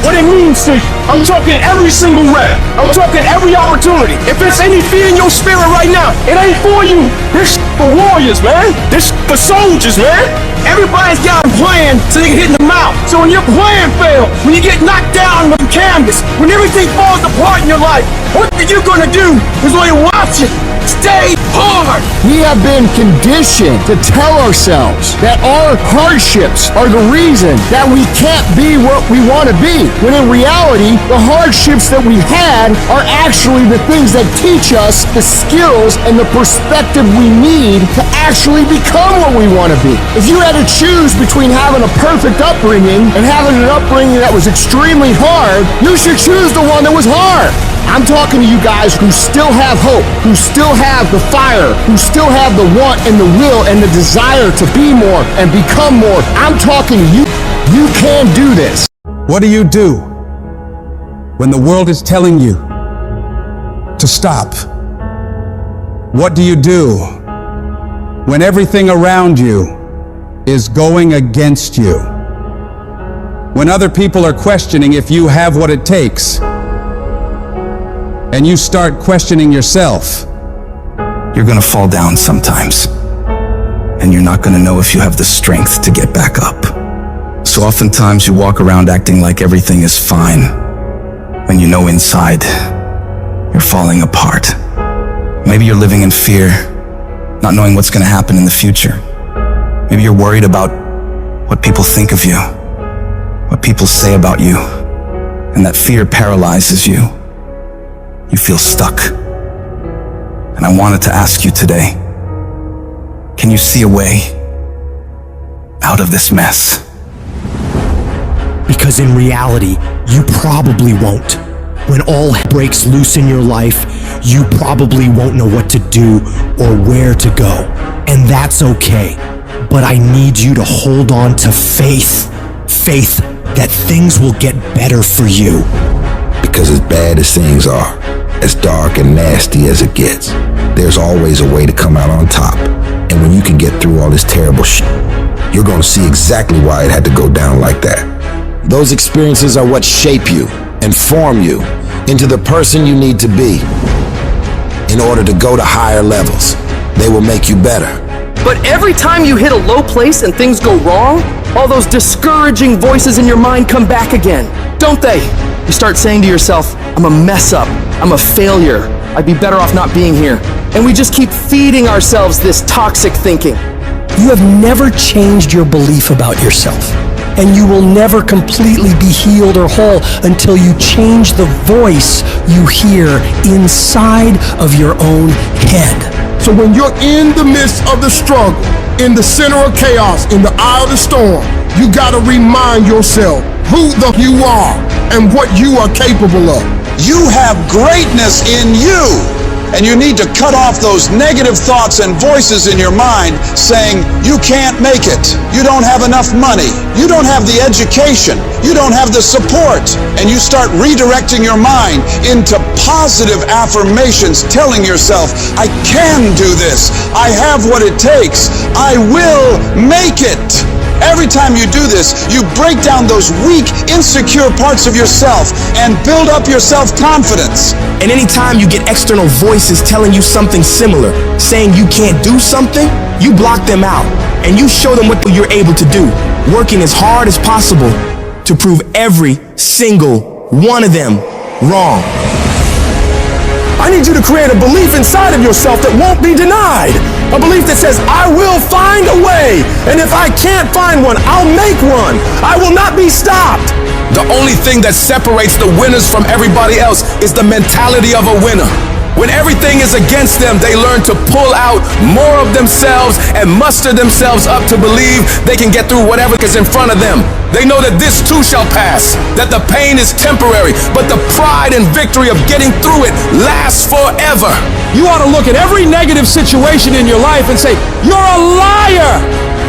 Speaker 10: What it means to you. I'm talking every single rep. I'm talking every opportunity. If there's any fear in your spirit right now, it ain't for you. This for warriors, man. This for soldiers, man. Everybody's got a plan so they can hit in the mouth. So when your plan fails, when you get knocked down on the canvas, when everything falls apart in your life, what are you gonna do is only watch it
Speaker 24: Stay hard!
Speaker 5: We have been conditioned to tell ourselves that our hardships are the reason that we can't be what we want to be. When in reality, the hardships that we had are actually the things that teach us the skills and the perspective we need to actually become what we want to be. If you had to choose between having a perfect upbringing and having an upbringing that was extremely hard, you should choose the one that was hard. I'm talking to you guys who still have hope, who still have the fire, who still have the want and the will and the desire to be more and become more. I'm talking to you. You can do this.
Speaker 14: What do you do when the world is telling you to stop? What do you do when everything around you is going against you? When other people are questioning if you have what it takes, and you start questioning yourself,
Speaker 1: you're gonna fall down sometimes, and you're not gonna know if you have the strength to get back up. So oftentimes you walk around acting like everything is fine, when you know inside you're falling apart. Maybe you're living in fear, not knowing what's gonna happen in the future. Maybe you're worried about what people think of you, what people say about you, and that fear paralyzes you. You feel stuck. And I wanted to ask you today, can you see a way out of this mess?
Speaker 12: Because in reality, you probably won't. When all breaks loose in your life, you probably won't know what to do or where to go. And that's okay. But I need you to hold on to faith. Faith that things will get better for you.
Speaker 17: Because as bad as things are, as dark and nasty as it gets, there's always a way to come out on top. And when you can get through all this terrible shit, you're gonna see exactly why it had to go down like that. Those experiences are what shape you and form you into the person you need to be in order to go to higher levels. They will make you better.
Speaker 24: But every time you hit a low place and things go wrong, all those discouraging voices in your mind come back again, don't they? You start saying to yourself, I'm a mess up, I'm a failure, I'd be better off not being here. And we just keep feeding ourselves this toxic thinking.
Speaker 18: You have never changed your belief about yourself, and you will never completely be healed or whole until you change the voice you hear inside of your own head.
Speaker 20: So when you're in the midst of the struggle, in the center of chaos, in the eye of the storm, you gotta remind yourself who you are and what you are capable of.
Speaker 3: You have greatness in you, and you need to cut off those negative thoughts and voices in your mind saying you can't make it, you don't have enough money, you don't have the education, you don't have the support, and you start redirecting your mind into positive affirmations telling yourself, I can do this, I have what it takes, I will make it. Every time you do this, you break down those weak, insecure parts of yourself and build up your self-confidence.
Speaker 10: And anytime you get external voices telling you something similar, saying you can't do something, you block them out and you show them what you're able to do, working as hard as possible to prove every single one of them wrong.
Speaker 5: I need you to create a belief inside of yourself that won't be denied. A belief that says, I will find a way. And if I can't find one, I'll make one. I will not be stopped.
Speaker 10: The only thing that separates the winners from everybody else is the mentality of a winner. When everything is against them, they learn to pull out more of themselves and muster themselves up to believe they can get through whatever is in front of them. They know that this too shall pass, that the pain is temporary, but the pride and victory of getting through it lasts forever.
Speaker 2: You ought to look at every negative situation in your life and say, you're a liar!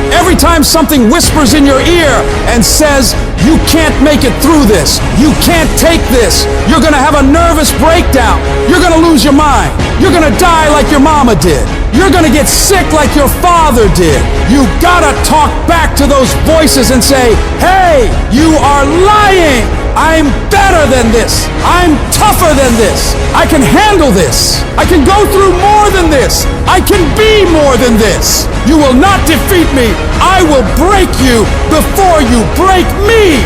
Speaker 2: Every time something whispers in your ear and says, you can't make it through this, you can't take this, you're gonna have a nervous breakdown, you're gonna lose your mind, you're gonna die like your mama did, you're gonna get sick like your father did. You gotta talk back to those voices and say, hey, you are lying! I'm better than this. I'm tougher than this. I can handle this. I can go through more than this. I can be more than this. You will not defeat me. I will break you before you break me.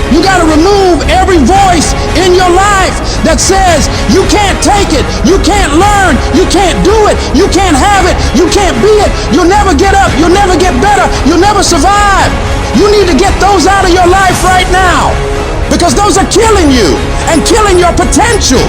Speaker 6: You got to remove every voice in your life that says you can't take it, you can't learn, you can't do it, you can't have it, you can't be it, you'll never get up, you'll never get better, you'll never survive. You need to get those out of your life right now, because those are killing you and killing your potential.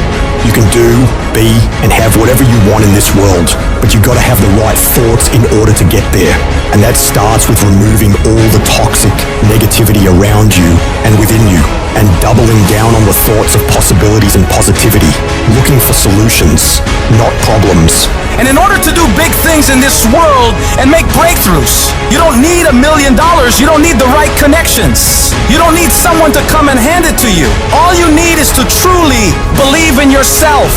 Speaker 12: You can do, be, and have whatever you want in this world, but you've got to have the right thoughts in order to get there. And that starts with removing all the toxic negativity around you and within you, and doubling down on the thoughts of possibilities and positivity, looking for solutions, not problems.
Speaker 19: And in order to do big things in this world and make breakthroughs, you don't need $1 million, you don't need the right connections. You don't need someone to come and hand it to you. All you need is to truly believe in yourself.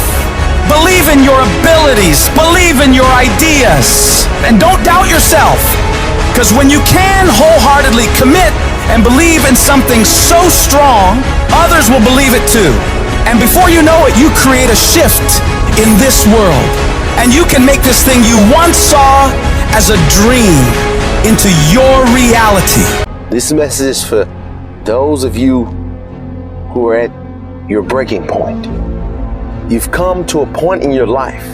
Speaker 19: Believe in your abilities. Believe in your ideas. And don't doubt yourself. Because when you can wholeheartedly commit and believe in something so strong, others will believe it too. And before you know it, you create a shift in this world. And you can make this thing you once saw as a dream into your reality.
Speaker 8: This message is for those of you who are at your breaking point. You've come to a point in your life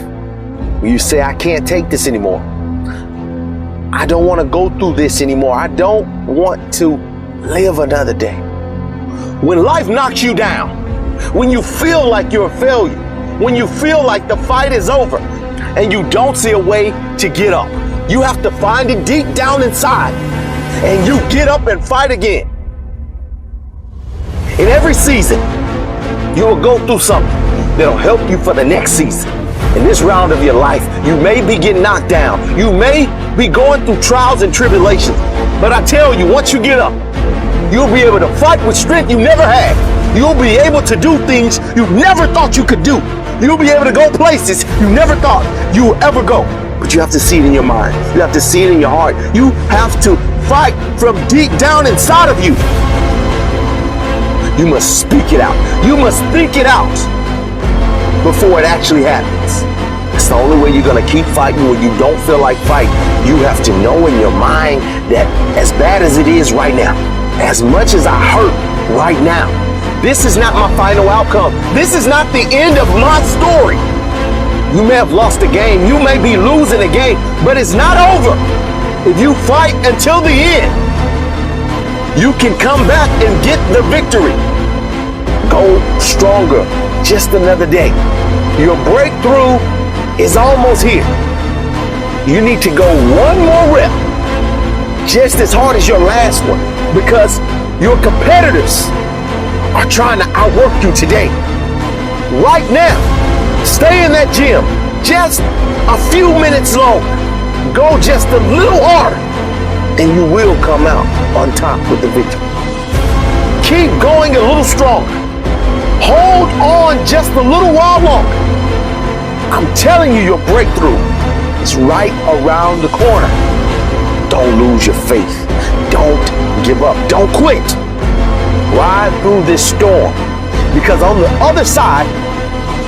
Speaker 8: where you say, I can't take this anymore. I don't want to go through this anymore. I don't want to live another day. When life knocks you down, when you feel like you're a failure, when you feel like the fight is over and you don't see a way to get up, you have to find it deep down inside and you get up and fight again. In every season, you will go through something that'll help you for the next season. In this round of your life, you may be getting knocked down. You may be going through trials and tribulations. But I tell you, once you get up, you'll be able to fight with strength you never had. You'll be able to do things you never thought you could do. You'll be able to go places you never thought you would ever go. But you have to see it in your mind. You have to see it in your heart. You have to fight from deep down inside of you. You must speak it out. You must think it out before it actually happens. It's the only way you're gonna keep fighting when you don't feel like fighting. You have to know in your mind that as bad as it is right now, as much as I hurt right now, this is not my final outcome. This is not the end of my story. You may have lost a game, you may be losing a game, but it's not over. If you fight until the end, you can come back and get the victory. Go stronger, just another day. Your breakthrough is almost here. You need to go one more rep, just as hard as your last one, because your competitors are trying to outwork you today. Right now, stay in that gym just a few minutes longer. Go just a little harder, and you will come out on top with the victory. Keep going a little stronger. Hold on just a little while longer. I'm telling you, your breakthrough is right around the corner. Don't lose your faith. Don't give up. Don't quit. Ride through this storm, because on the other side,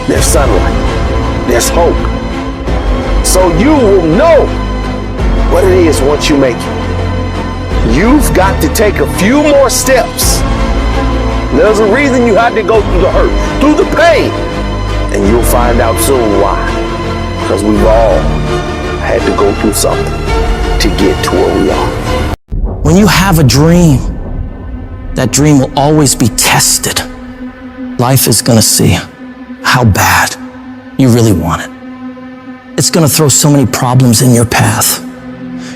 Speaker 8: there's sunlight. There's hope. So you will know what it is once you make it. You've got to take a few more steps. There's a reason you had to go through the hurt, through the pain, and you'll find out soon why. Because we've all had to go through something to get to where we are.
Speaker 2: When you have a dream, that dream will always be tested. Life is gonna see how bad you really want it. It's gonna throw so many problems in your path.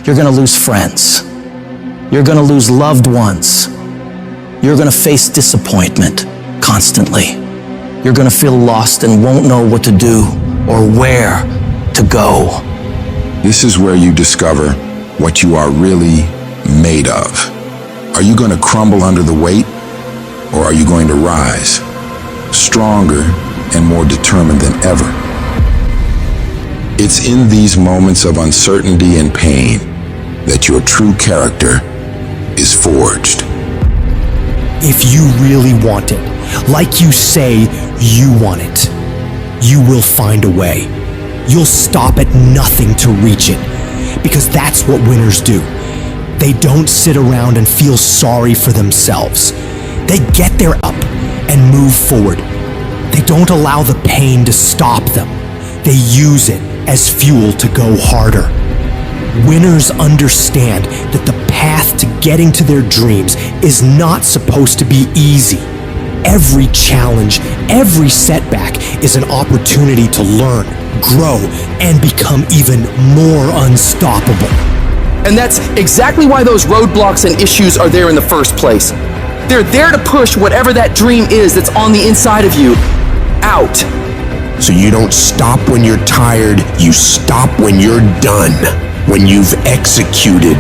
Speaker 2: You're gonna lose friends. You're gonna lose loved ones. You're gonna face disappointment constantly. You're gonna feel lost and won't know what to do or where to go.
Speaker 16: This is where you discover what you are really made of. Are you going to crumble under the weight, or are you going to rise, stronger and more determined than ever? It's in these moments of uncertainty and pain that your true character is forged.
Speaker 12: If you really want it, like you say you want it, you will find a way. You'll stop at nothing to reach it, because that's what winners do. They don't sit around and feel sorry for themselves. They get their up and move forward. They don't allow the pain to stop them. They use it as fuel to go harder. Winners understand that the path to getting to their dreams is not supposed to be easy. Every challenge, every setback is an opportunity to learn, grow, and become even more unstoppable.
Speaker 24: And that's exactly why those roadblocks and issues are there in the first place. They're there to push whatever that dream is that's on the inside of you out.
Speaker 10: So you don't stop when you're tired, you stop when you're done, when you've executed.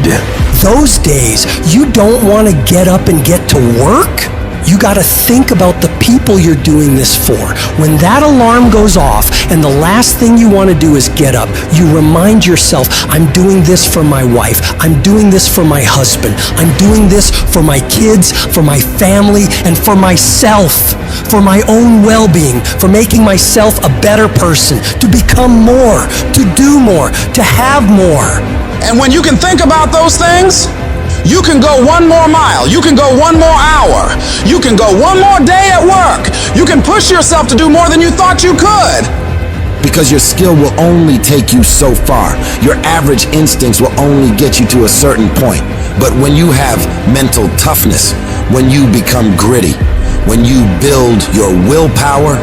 Speaker 18: Those days, you don't want to get up and get to work. You got to think about the people you're doing this for. When that alarm goes off and the last thing you want to do is get up, you remind yourself, I'm doing this for my wife. I'm doing this for my husband. I'm doing this for my kids, for my family, and for myself, for my own well-being, for making myself a better person, to become more, to do more, to have more.
Speaker 6: And when you can think about those things, you can go one more mile. You can go one more hour. You can go one more day at work. You can push yourself to do more than you thought you could.
Speaker 17: Because your skill will only take you so far. Your average instincts will only get you to a certain point. But when you have mental toughness, when you become gritty, when you build your willpower,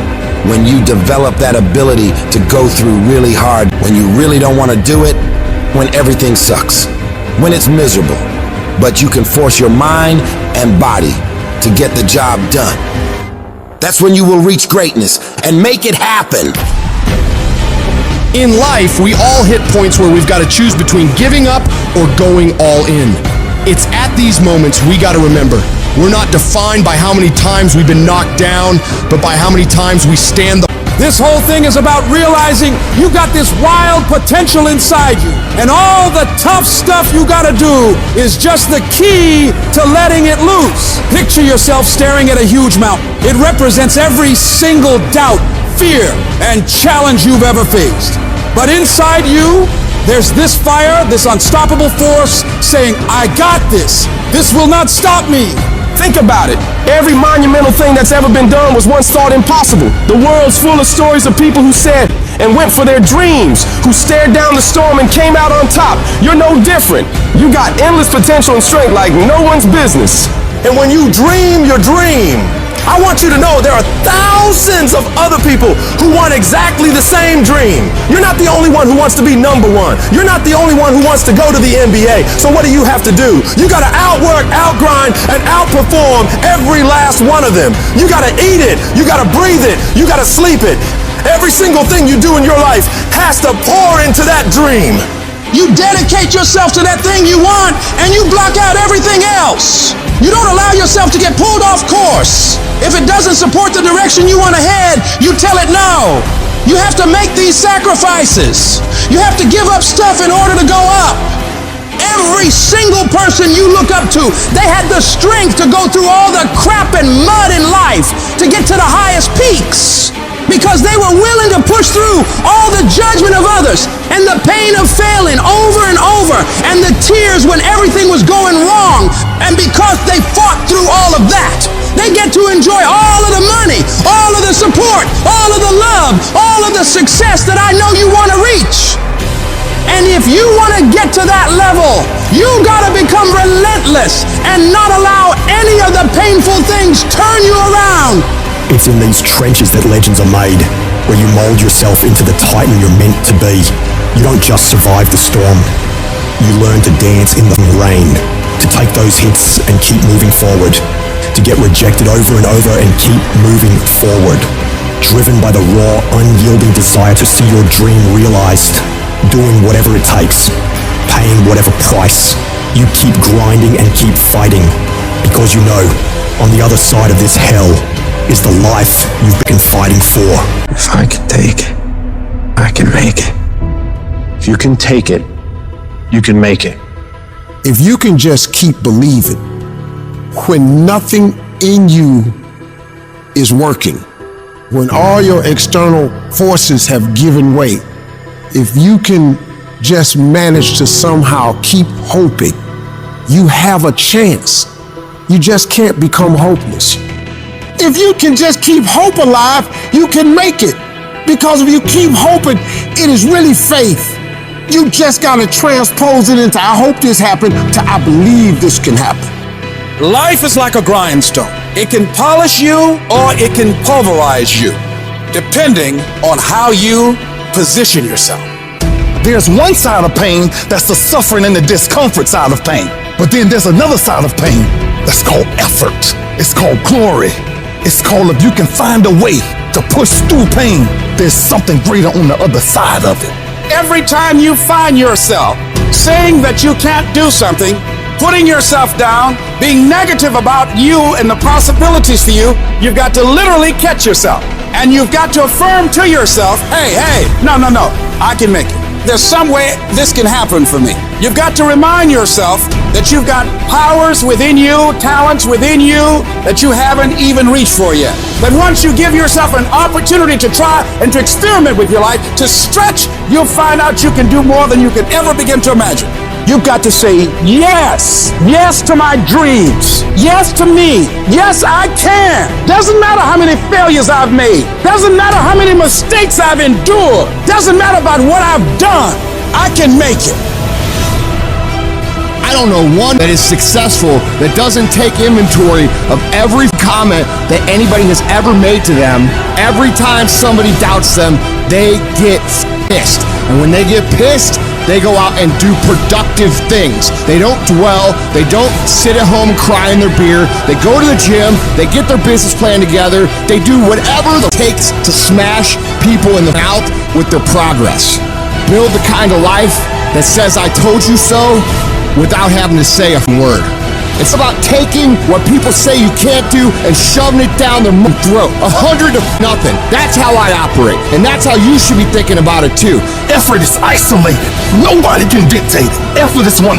Speaker 17: when you develop that ability to go through really hard, when you really don't want to do it, when everything sucks, when it's miserable, but you can force your mind and body to get the job done. That's when you will reach greatness and make it happen.
Speaker 4: In life, we all hit points where we've got to choose between giving up or going all in. It's at these moments we got to remember, we're not defined by how many times we've been knocked down, but by how many times we stand the
Speaker 6: This whole thing is about realizing you got this wild potential inside you, and all the tough stuff you gotta do is just the key to letting it loose. Picture yourself staring at a huge mountain. It represents every single doubt, fear, and challenge you've ever faced. But inside you, there's this fire, this unstoppable force saying, I got this. This will not stop me.
Speaker 5: Think about it. Every monumental thing that's ever been done was once thought impossible. The world's full of stories of people who said and went for their dreams, who stared down the storm and came out on top. You're no different. You got endless potential and strength like no one's business.
Speaker 8: And when you dream your dream, I want you to know there are thousands of other people who want exactly the same dream. You're not the only one who wants to be number one. You're not the only one who wants to go to the NBA. So what do you have to do? You gotta outwork, outgrind, and outperform every last one of them. You gotta eat it. You gotta breathe it. You gotta sleep it. Every single thing you do in your life has to pour into that dream.
Speaker 6: You dedicate yourself to that thing you want, and you block out everything else. You don't allow yourself to get pulled off course. If it doesn't support the direction you want to head, you tell it no. You have to make these sacrifices. You have to give up stuff in order to go up. Every single person you look up to, they had the strength to go through all the crap and mud in life to get to the highest peaks. Because they were willing to push through all the judgment of others and the pain of failing over and over and the tears when everything was going wrong. And because they fought through all of that, they get to enjoy all of the money, all of the support, all of the love, all of the success that I know you want to reach. And if you want to get to that level, you got to become relentless and not allow any of the painful things turn you around.
Speaker 12: It's in these trenches that legends are made, where you mold yourself into the titan you're meant to be. You don't just survive the storm. You learn to dance in the rain, to take those hits and keep moving forward, to get rejected over and over and keep moving forward. Driven by the raw, unyielding desire to see your dream realized, doing whatever it takes, paying whatever price. You keep grinding and keep fighting, because you know, on the other side of this hell, is the life you've been fighting for.
Speaker 10: If I can take it, I can make it.
Speaker 3: If you can take it, you can make it. If you can just keep believing, when nothing in you is working, when all your external forces have given way, if you can just manage to somehow keep hoping, you have a chance
Speaker 20: You just can't become hopeless. If you can just keep hope alive, you can make it. Because if you keep hoping, it is really faith. You just gotta transpose it into I hope this happened to I believe this can happen.
Speaker 19: Life is like a grindstone. It can polish you or it can pulverize you, depending on how you position yourself.
Speaker 7: There's one side of pain that's the suffering and the discomfort side of pain. But then there's another side of pain that's called effort. It's called glory. It's called if you can find a way to push through pain, there's something greater on the other side of it.
Speaker 19: Every time you find yourself saying that you can't do something, putting yourself down, being negative about you and the possibilities for you, you've got to literally catch yourself. And you've got to affirm to yourself, hey, no, I can make it. There's some way this can happen for me. You've got to remind yourself that you've got powers within you, talents within you that you haven't even reached for yet. That once you give yourself an opportunity to try and to experiment with your life, to stretch, you'll find out you can do more than you can ever begin to imagine. You've got to say yes. Yes to my dreams. Yes to me. Yes, I can. Doesn't matter how many failures I've made. Doesn't matter how many mistakes I've endured. Doesn't matter about what I've done. I can make it.
Speaker 13: I don't know one that is successful that doesn't take inventory of every comment that anybody has ever made to them. Every time somebody doubts them, they get pissed. And when they get pissed, they go out and do productive things. They don't dwell. They don't sit at home and cry in their beer. They go to the gym. They get their business plan together. They do whatever it takes to smash people in the mouth with their progress. Build the kind of life that says, I told you so, without having to say a word. It's about taking what people say you can't do and shoving it down their throat. 100 to nothing. That's how I operate. And that's how you should be thinking about it too.
Speaker 7: Effort is isolated. Nobody can dictate it. Effort is 100%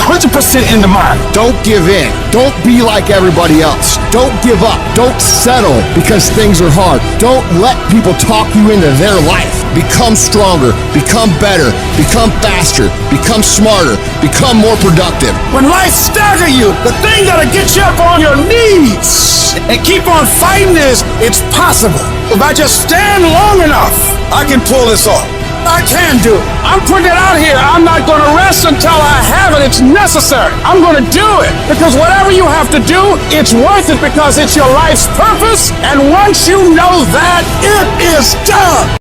Speaker 7: in the mind.
Speaker 13: Don't give in. Don't be like everybody else. Don't give up. Don't settle because things are hard. Don't let people talk you into their life. Become stronger. Become better. Become faster. Become smarter. Become more productive.
Speaker 19: When life staggers you, the thing that'll get you up on your knees and keep on fighting is, it's possible. If I just stand long enough, I can pull this off. I can do it. I'm putting it out here. I'm not going to rest until I have it. It's necessary. I'm going to do it. Because whatever you have to do, it's worth it because it's your life's purpose. And once you know that, it is done.